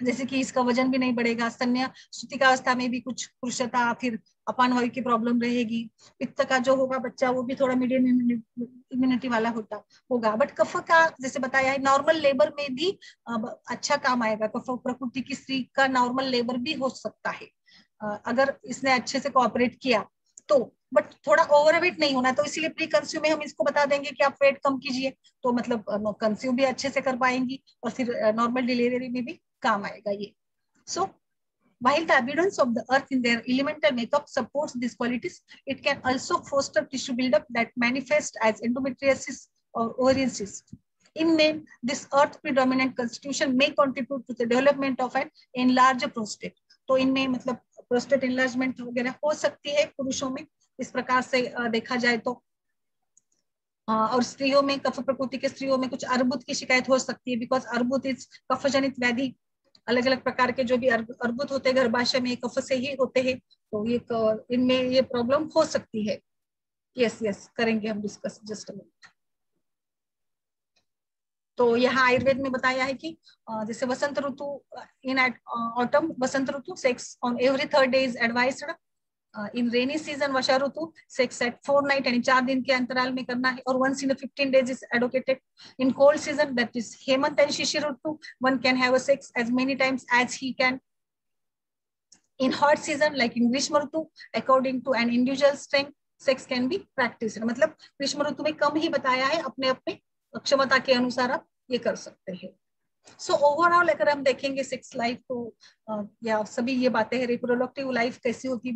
A: जैसे कि इसका वजन भी नहीं बढ़ेगा, स्तन्य सुतिका अवस्था में भी कुछ पुरुषता, फिर अपान वायु की प्रॉब्लम रहेगी, पित्त का जो होगा बच्चा वो भी थोड़ा मीडियम इम्यूनिटी वाला होगा, बट कफ का जैसे बताया है नॉर्मल लेबर में भी अच्छा काम आएगा, कफ प्रकृति की स्त्री का नॉर्मल लेबर भी हो सकता है अगर इसने अच्छे से कोऑपरेट किया तो, बट थोड़ा ओवरवेट नहीं होना, तो इसीलिए प्री कंस्यूम में हम इसको बता देंगे कि आप वेट कम कीजिए, तो मतलब कंस्यूम भी अच्छे से कर पाएंगी और फिर नॉर्मल डिलीवरी में भी काम आएगा ये। So while the abundance of the earth in their elemental makeup supports these qualities, it can also foster tissue buildup that manifests as endometriosis or ovarian cyst. In men, this earth predominant constitution may contribute to the development of an enlarged prostate. तो इनमें मतलब prostate enlargement वगैरह हो सकती है पुरुषों में, इस प्रकार से देखा जाए तो। और स्त्रियों में, कफ प्रकृति के स्त्रियों में कुछ अर्बुद की शिकायत हो सकती है, बिकॉज अर्बुद इज कफजनित व्याधि, अलग अलग प्रकार के जो भी अर्बुद होते हैं गर्भाशय में कफ से ही होते हैं, तो ये इनमें ये प्रॉब्लम हो सकती है। यस करेंगे हम डिस्कस जस्ट अ मिनट। तो यहाँ आयुर्वेद में बताया है कि जैसे वसंत ऋतु, इन ऑटम वसंत ऋतु sex on every 3rd day is advised, in rainy season वर्षा ऋतु सेक्स एट 4 नाइट, यानी 4 दिन के अंतराल में करना है, और once in 15 days is advocated. In cold season that is हेमंत एंड शिशिर ऋतु one can have a sex as many times as he can. In hot season like in ग्रीष्म ऋतु according to an individual strength sex can be practiced. मतलब ग्रीष्म ऋतु में कम ही बताया है, अपने अपने क्षमता के अनुसार आप ये कर सकते हैं. सो ओवरऑल अगर हम देखेंगे सेक्स लाइफ तो या सभी ये बातें हैं, रिप्रोडक्टिव लाइफ कैसी होती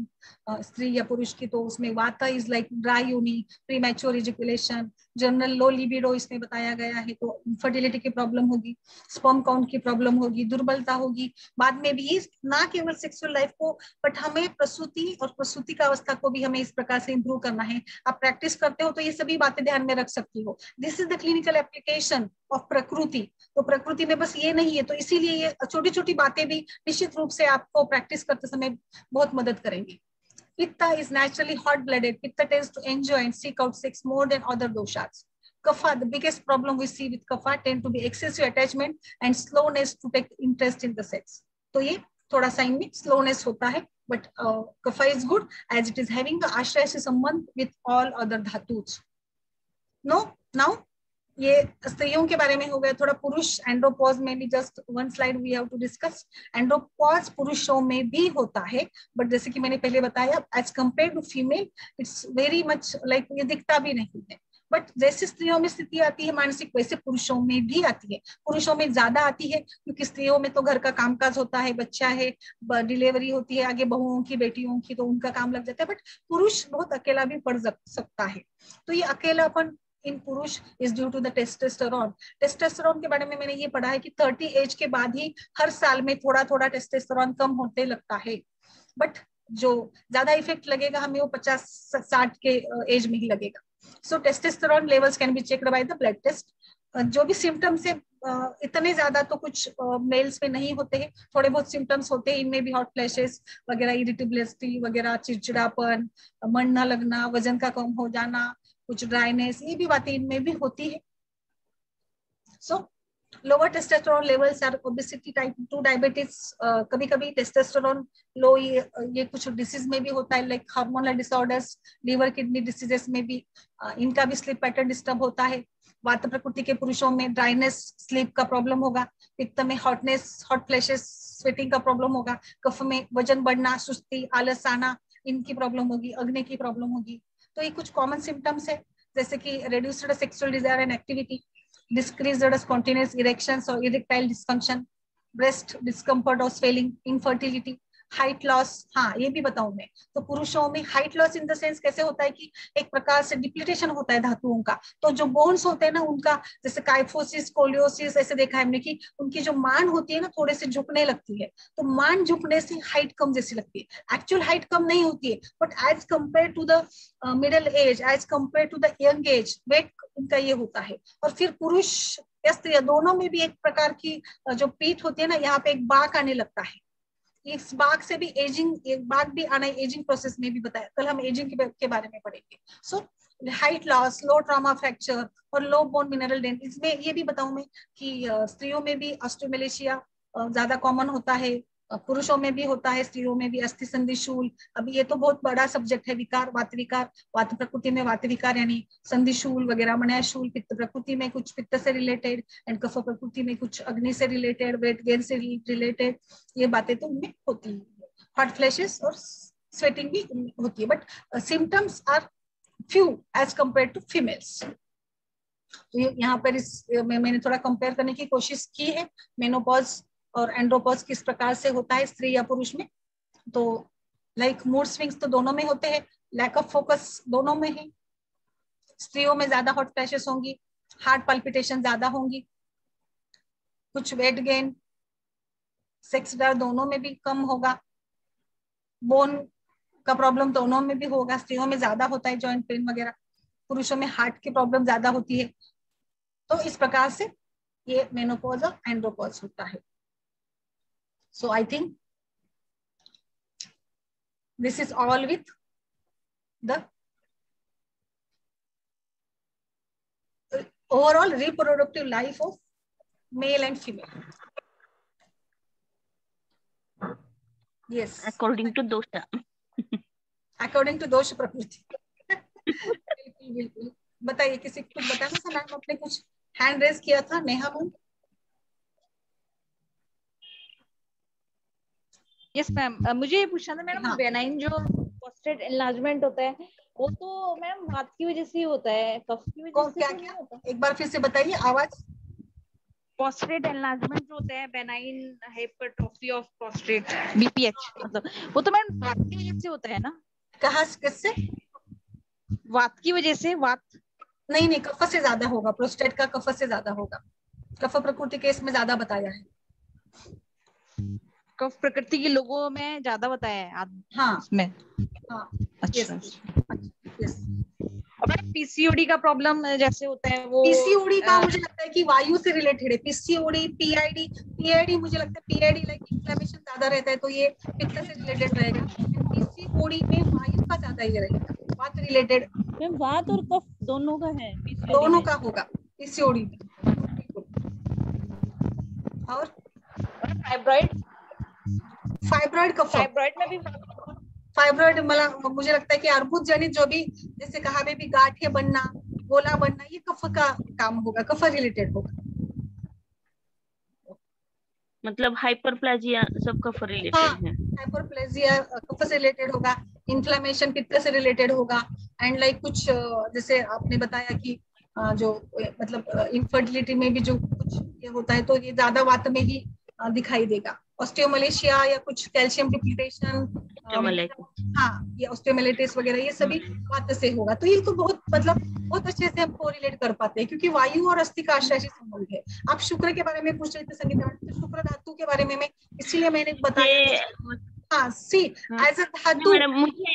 A: स्त्री या पुरुष की, तो उसमें वाता इज लाइक ड्राई यूनी, premature ejaculation, general low libido इसमें बताया गया है, तो फर्टिलिटी की प्रॉब्लम होगी, स्पर्म काउंट की प्रॉब्लम होगी, दुर्बलता होगी. बाद में भी ना केवल सेक्सुअल लाइफ को बट हमें प्रसूति और प्रसूति का अवस्था को भी हमें इस प्रकार से इंप्रूव करना है. आप प्रैक्टिस करते हो तो ये सभी बातें ध्यान में रख सकती हो. This is the clinical application of प्रकृति. तो प्रकृति में बस ये नहीं है, तो इसीलिए ये छोटी छोटी बातें भी निश्चित रूप से आपको प्रैक्टिस करते समय बहुत मदद करेंगी. Pitta is naturally hot-blooded. Pitta tends to enjoy and seek out sex more than other doshas. Kapha, the biggest problem we see with Kapha tend to be excessive attachment and slowness to take interest in the sex. तो ये थोड़ा सा इनमें slowness होता है, but Kapha is good as it is having the आश्रय से संबंध with all other धातुज. No, now ये स्त्रियों के बारे में हो गया. थोड़ा पुरुष एंड्रोपॉज में भी just one slide we have to discuss. Andropause पुरुषों में भी होता है, बट जैसे कि मैंने पहले बताया as compared to female it's very much like ये दिखता भी नहीं है. बट जैसे स्त्रियों में स्थिति आती है मानसिक, वैसे पुरुषों में भी आती है. पुरुषों में ज्यादा आती है क्योंकि स्त्रियों में तो घर का कामकाज होता है, बच्चा है, डिलीवरी होती है, आगे बहुओं की बेटियों की, तो उनका काम लग जाता है. बट पुरुष बहुत अकेला भी पड़ सकता है. तो ये अकेलापन इन पुरुष is due to the testosterone. Testosterone के बारे में मैंने ये पढ़ा है कि 30 एज के बाद ही हर साल में थोड़ा थोड़ा टेस्टोस्टेरोन कम होते लगता है. बट जो ज्यादा इफेक्ट लगेगा हमें वो 50-60 के एज में ही लगेगा. So testosterone levels can be checked by the blood test. जो भी सिम्टम्स है इतने ज्यादा तो कुछ मेल्स में नहीं होते हैं, थोड़े बहुत सिम्टम्स होते हैं. इनमें भी हॉट फ्लैशेस वगैरह, इरिटेबिलिटी वगैरह, चिड़चिड़ापन, मन न लगना, वजन का कम हो जाना, कुछ ड्राइनेस, ये भी बातें इनमें भी होती है. So lower testosterone levels are obesity, type 2 diabetes. कभी कभी टेस्टोस्टेरोन लो ये कुछ डिसीज में भी होता है, like hormonal disorders, liver kidney diseases में भी इनका भी स्लीप पैटर्न डिस्टर्ब होता है. वात प्रकृति के पुरुषों में ड्राइनेस, स्लीप का प्रॉब्लम होगा. पित्त में हॉटनेस, हॉट फ्लैशेस, स्वेटिंग का प्रॉब्लम होगा. कफ में वजन बढ़ना, सुस्ती, आलस आना, इनकी प्रॉब्लम होगी. अग्नि की प्रॉब्लम होगी. तो ये कुछ कॉमन सिम्टम्स है, जैसे कि reduced sexual desire and activity, decreased spontaneous erections or erectile dysfunction, breast discomfort or swelling, infertility, height loss. हाँ ये भी बताऊं मैं. तो पुरुषों में height loss in the sense कैसे होता है कि एक प्रकार से डिप्लीटेशन होता है धातुओं का. तो जो बोन्स होते हैं ना उनका, जैसे काइफोसिस, स्कोलियोसिस, ऐसे देखा है हमने कि उनकी जो मान होती है ना थोड़े से झुकने लगती है. तो मान झुकने से हाइट कम जैसी लगती है. एक्चुअल हाइट कम नहीं होती है, but as compared to the middle age, as compared to the young age, weight उनका ये होता है. और फिर पुरुष या स्त्री दोनों में भी एक प्रकार की जो पीठ होती है ना, यहाँ पे एक बाक आने लगता है. इस बाग से भी एजिंग, एक बाग भी आना एजिंग प्रोसेस में भी बताया. कल हम एजिंग के बारे में पढ़ेंगे. सो हाइट लॉस, लो ट्रॉमा फ्रैक्चर और लो बोन मिनरल डेंट. इसमें ये भी बताऊं मैं कि स्त्रियों में भी ऑस्टियोमेलेशिया ज्यादा कॉमन होता है, पुरुषों में भी होता है, स्त्रियों में भी. अस्थि संधि शूल, अभी ये तो बहुत बड़ा सब्जेक्ट है. विकार, वात विकार, वात प्रकृति में वात विकार यानी संधि शूल वगैरह, मनय शूल. पित्त प्रकृति में कुछ पित्त से रिलेटेड, एंड कफ प्रकृति में कुछ अग्नि से रिलेटेड, वेट गेन से रिलेटेड, ये बातें तो उनमें होती है. हॉट फ्लैशेस और स्वेटिंग भी होती है, but symptoms are few as compared to females. तो यहाँ पर मैंने थोड़ा कंपेयर करने की कोशिश की है मेनोपॉज और एंड्रोपॉज किस प्रकार से होता है स्त्री या पुरुष में. तो लाइक मूड स्विंग्स तो दोनों में होते हैं, लैक ऑफ फोकस दोनों में है. स्त्रियों में ज्यादा हॉट फ्लैशेस होंगी, हार्ट पल्पिटेशन ज्यादा होंगी, कुछ वेट गेन, सेक्स ड्राइव दोनों में भी कम होगा. बोन का प्रॉब्लम दोनों में भी होगा. स्त्रियों में ज्यादा होता है जॉइंट पेन वगैरह, पुरुषों में हार्ट की प्रॉब्लम ज्यादा होती है. तो इस प्रकार से ये मेनोपॉज और एंड्रोपॉज होता है. So I think this is all with the overall reproductive life of male and female. Yes,
B: according to dosha.
A: According to दोष प्रकृति. बिल्कुल बिल्कुल. बताइए, किसी को कुछ बताना था? मैम आपने कुछ हैंड रेज किया था, नेहा मैम.
C: यस मैम, मुझे ये पूछना था मैडम,
A: हाँ.
C: बेनाइन जो प्रोस्टेट एनलार्जमेंट होता है वो तो मैम वात की वजह से ही होता है, कफ की वजह से
A: क्या
C: तो नहीं
A: क्या,
C: होता?
A: एक बार फिर से बताइए, आवाज.
C: प्रोस्टेट एनलार्जमेंट जो होता है, benign hypertrophy of prostate, BPH, मतलब वो तो मैम वात की वजह से होता है ना?
A: कहाँ किससे?
C: वात की वजह से. वात
A: नहीं नहीं, कफ से ज्यादा होगा. प्रोस्टेट का कफ से ज्यादा होगा. कफ प्रकृति के इसमें ज्यादा बताया है.
C: कफ प्रकृति के लोगों में ज्यादा बताया है.
A: हाँ
C: इसमें.
A: हाँ.
C: अच्छा.
A: यस.
C: और पीसीओडी का प्रॉब्लम जैसे होता है वो,
A: पीसीओडी का मुझे लगता है कि वायु से रिलेटेड है. PCOD, PID. पीआईडी मुझे लगता है पीआईडी लाइक इन्फ्लेमेशन ज्यादा रहता है, तो ये पित्त से रिलेटेड रहेगा. पीसीओडी में वायु का ज्यादा ये रहेगा, वात रिलेटेड.
C: मैम वात और कफ दोनों का है,
A: दोनों का होगा पीसीओडी में. और
C: फाइब्रॉइड.
A: फाइब्रॉइड कफ.
C: फाइब्रॉइड में भी
A: फाइब्रॉइड मतलब मुझे लगता है कि अर्बुद जनित जो भी, जैसे कहा भी गांठें बनना, गोला बनना, ये कफ का काम होगा, कफ रिलेटेड होगा.
B: मतलब हाइपरप्लाजिया सब कफ रिलेटेड
A: हाँ,
B: है.
A: हाइपरप्लेजिया कफ से रिलेटेड होगा. इन्फ्लेमेशन पित्त से रिलेटेड होगा. एंड लाइक कुछ जैसे आपने बताया कि जो मतलब इनफर्टिलिटी में भी जो कुछ ये होता है, तो ये ज्यादा वात में ही दिखाई देगा. ऑस्टियोमलेशिया या कुछ कैल्शियम डिप्लीटेशन, हाँ, ये ऑस्टियोमेलेटिस वगैरह, ये सभी वात से होगा. तो ये तो बहुत मतलब बहुत अच्छे से हम कोरिलेट कर पाते हैं, क्योंकि वायु और अस्थि का आश्रय संबंध है. आप शुक्र के बारे में पूछ रहे थे संगीता, तो शुक्र धातु के बारे में मैं इसीलिए मैंने बताया. हाँ, सी एज अ धातु,
B: मुझे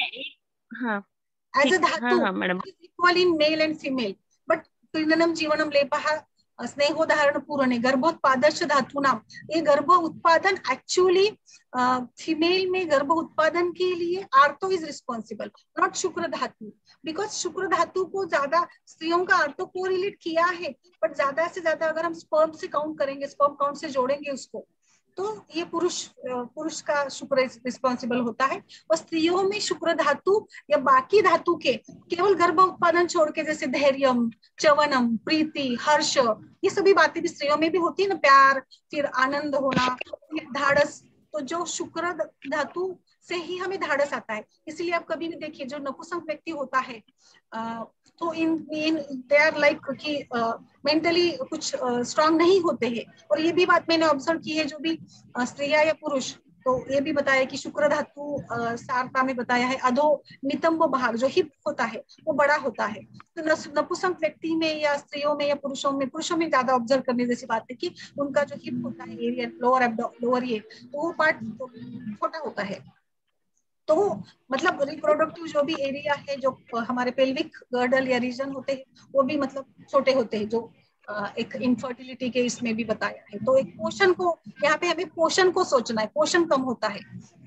A: एज अ धातु equal in male and female, but क्रीडनम जीवनम लेपः स्नेहोदाहरण पूर्ण गर्भोत्पादश धातु नाम. ये गर्भ उत्पादन एक्चुअली फीमेल में गर्भ उत्पादन के लिए आर्थो इज रिस्पॉन्सिबल, नॉट शुक्र धातु. बिकॉज शुक्र धातु को ज्यादा स्त्रियों का आर्थो को रिलेट किया है, बट ज्यादा से ज्यादा अगर हम स्पर्म से काउंट करेंगे, स्पर्म काउंट से जोड़ेंगे उसको, तो ये पुरुष का शुक्र रिस्पॉन्सिबल होता है. और स्त्रियों में शुक्र धातु या बाकी धातु के केवल गर्भ उत्पादन छोड़ के, जैसे धैर्यम, चवनम, प्रीति, हर्ष, ये सभी बातें भी स्त्रियों में भी होती है ना, प्यार, फिर आनंद होना, ढाढ़स. तो जो शुक्र धातु से ही हमें ढाढ़स आता है. इसलिए आप कभी भी देखिए, जो नपुंसक व्यक्ति होता है तो इन दे आर लाइक कि मेंटली कुछ स्ट्रांग नहीं होते हैं. और ये भी बात मैंने ऑब्जर्व की है, जो भी स्त्रियां या पुरुष, तो ये भी बताया कि शुक्र धातु सारता में बताया है, अधो नितंब भाग जो हिप होता है वो बड़ा होता है. तो नपुंसक व्यक्ति में या स्त्रियों में या पुरुषों में ज्यादा ऑब्जर्व करने जैसी बात है कि उनका जो हिप होता है, एरिया लोअर ये, तो वो पार्ट छोटा होता है. तो मतलब रिप्रोडक्टिव जो भी एरिया है, जो हमारे पेल्विक गर्डल या रीजन होते हैं, वो भी मतलब छोटे होते हैं, जो एक इनफर्टिलिटी के इसमें भी बताया है. तो एक पोषण को, यहाँ पे हमें पोषण को सोचना है. पोषण कम होता है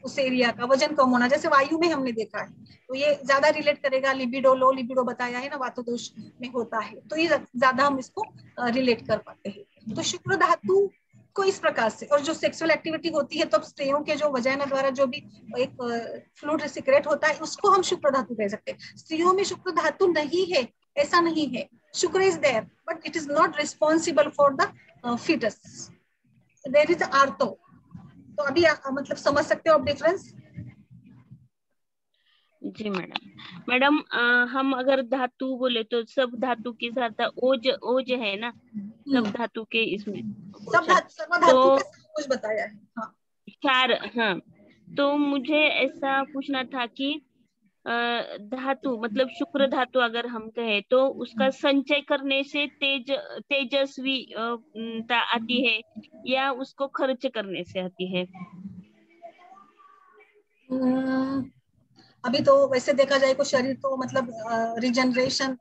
A: उस एरिया का, वजन कम होना, जैसे वायु में हमने देखा है, तो ये ज्यादा रिलेट करेगा. लिबिडो, लो लिबिडो बताया है ना, वातदोष में होता है, तो ये ज्यादा हम इसको रिलेट कर पाते हैं. तो शुक्र धातु को इस प्रकार से, और जो सेक्सुअल एक्टिविटी होती है, तो स्त्रियों के जो वजाइना द्वारा जो भी एक फ्लूइड सिक्रेट होता है, उसको हम शुक्र धातु कह सकते हैं. स्त्रियों में शुक्र धातु नहीं है, ऐसा नहीं है. Shukra is there, but it is not responsible for the foetus. There is आर्थो. तो अभी मतलब समझ सकते हो आप डिफरेंस?
B: जी मैडम, हम अगर धातु बोले तो सब धातु के साथ ओज है ना, सब धातु के इसमें
A: सब धातु के कुछ बताया है. हाँ,
B: 4. हाँ, तो मुझे ऐसा पूछना था कि धातु मतलब शुक्र धातु अगर हम कहे तो उसका संचय करने से तेजस्वी आती है या उसको खर्च करने से आती है?
A: अभी तो वैसे देखा जाए तो शरीर तो मतलब रिजनरेशन,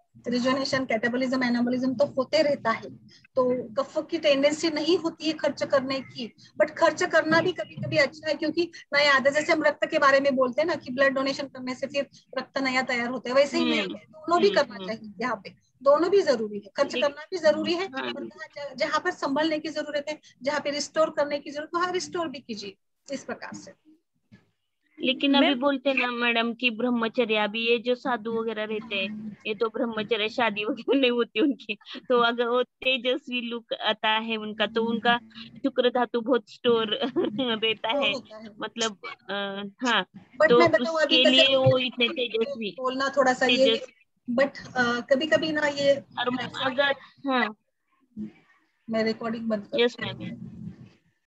A: कैटाबॉलिज्म, एनाबॉलिज्म तो होते रहता है. तो कफ की टेंडेंसी नहीं होती है खर्च करने की, बट खर्च करना भी कभी कभी अच्छा है, क्योंकि नया आता है. जैसे हम रक्त के बारे में बोलते हैं ना कि ब्लड डोनेशन करने से फिर रक्त नया तैयार होता है, वैसे ही दोनों भी करना चाहिए यहाँ पे. दोनों भी जरूरी है, खर्च
B: लेकिन-
A: करना भी जरूरी है,
B: हाँ।
A: और जहाँ पर संभलने की जरूरत है, जहाँ पे रिस्टोर करने की जरूरत है, वहाँ रिस्टोर भी कीजिए, इस प्रकार से।
B: लेकिन अभी बोलते हैं ना मैडम कि ब्रह्मचर्य, अभी ये जो साधु वगैरह रहते हैं ये तो ब्रह्मचर्य, शादी वगैरह नहीं होती उनकी, तो अगर वो तेजस्वी लुक आता है उनका, तो उनका शुक्र धातु बहुत स्टोर रहता है,
A: होता है।
B: मतलब हाँ,
A: बट
B: तो
A: मैं बताऊँ अभी
B: उसके लिए वो इतने तेजस्वी
A: बोलना थोड़ा सा ये, बट कभी कभी ना ये
B: और अगर हाँ
A: मैं रिकॉर्डिंग बंद कर
B: यस मैम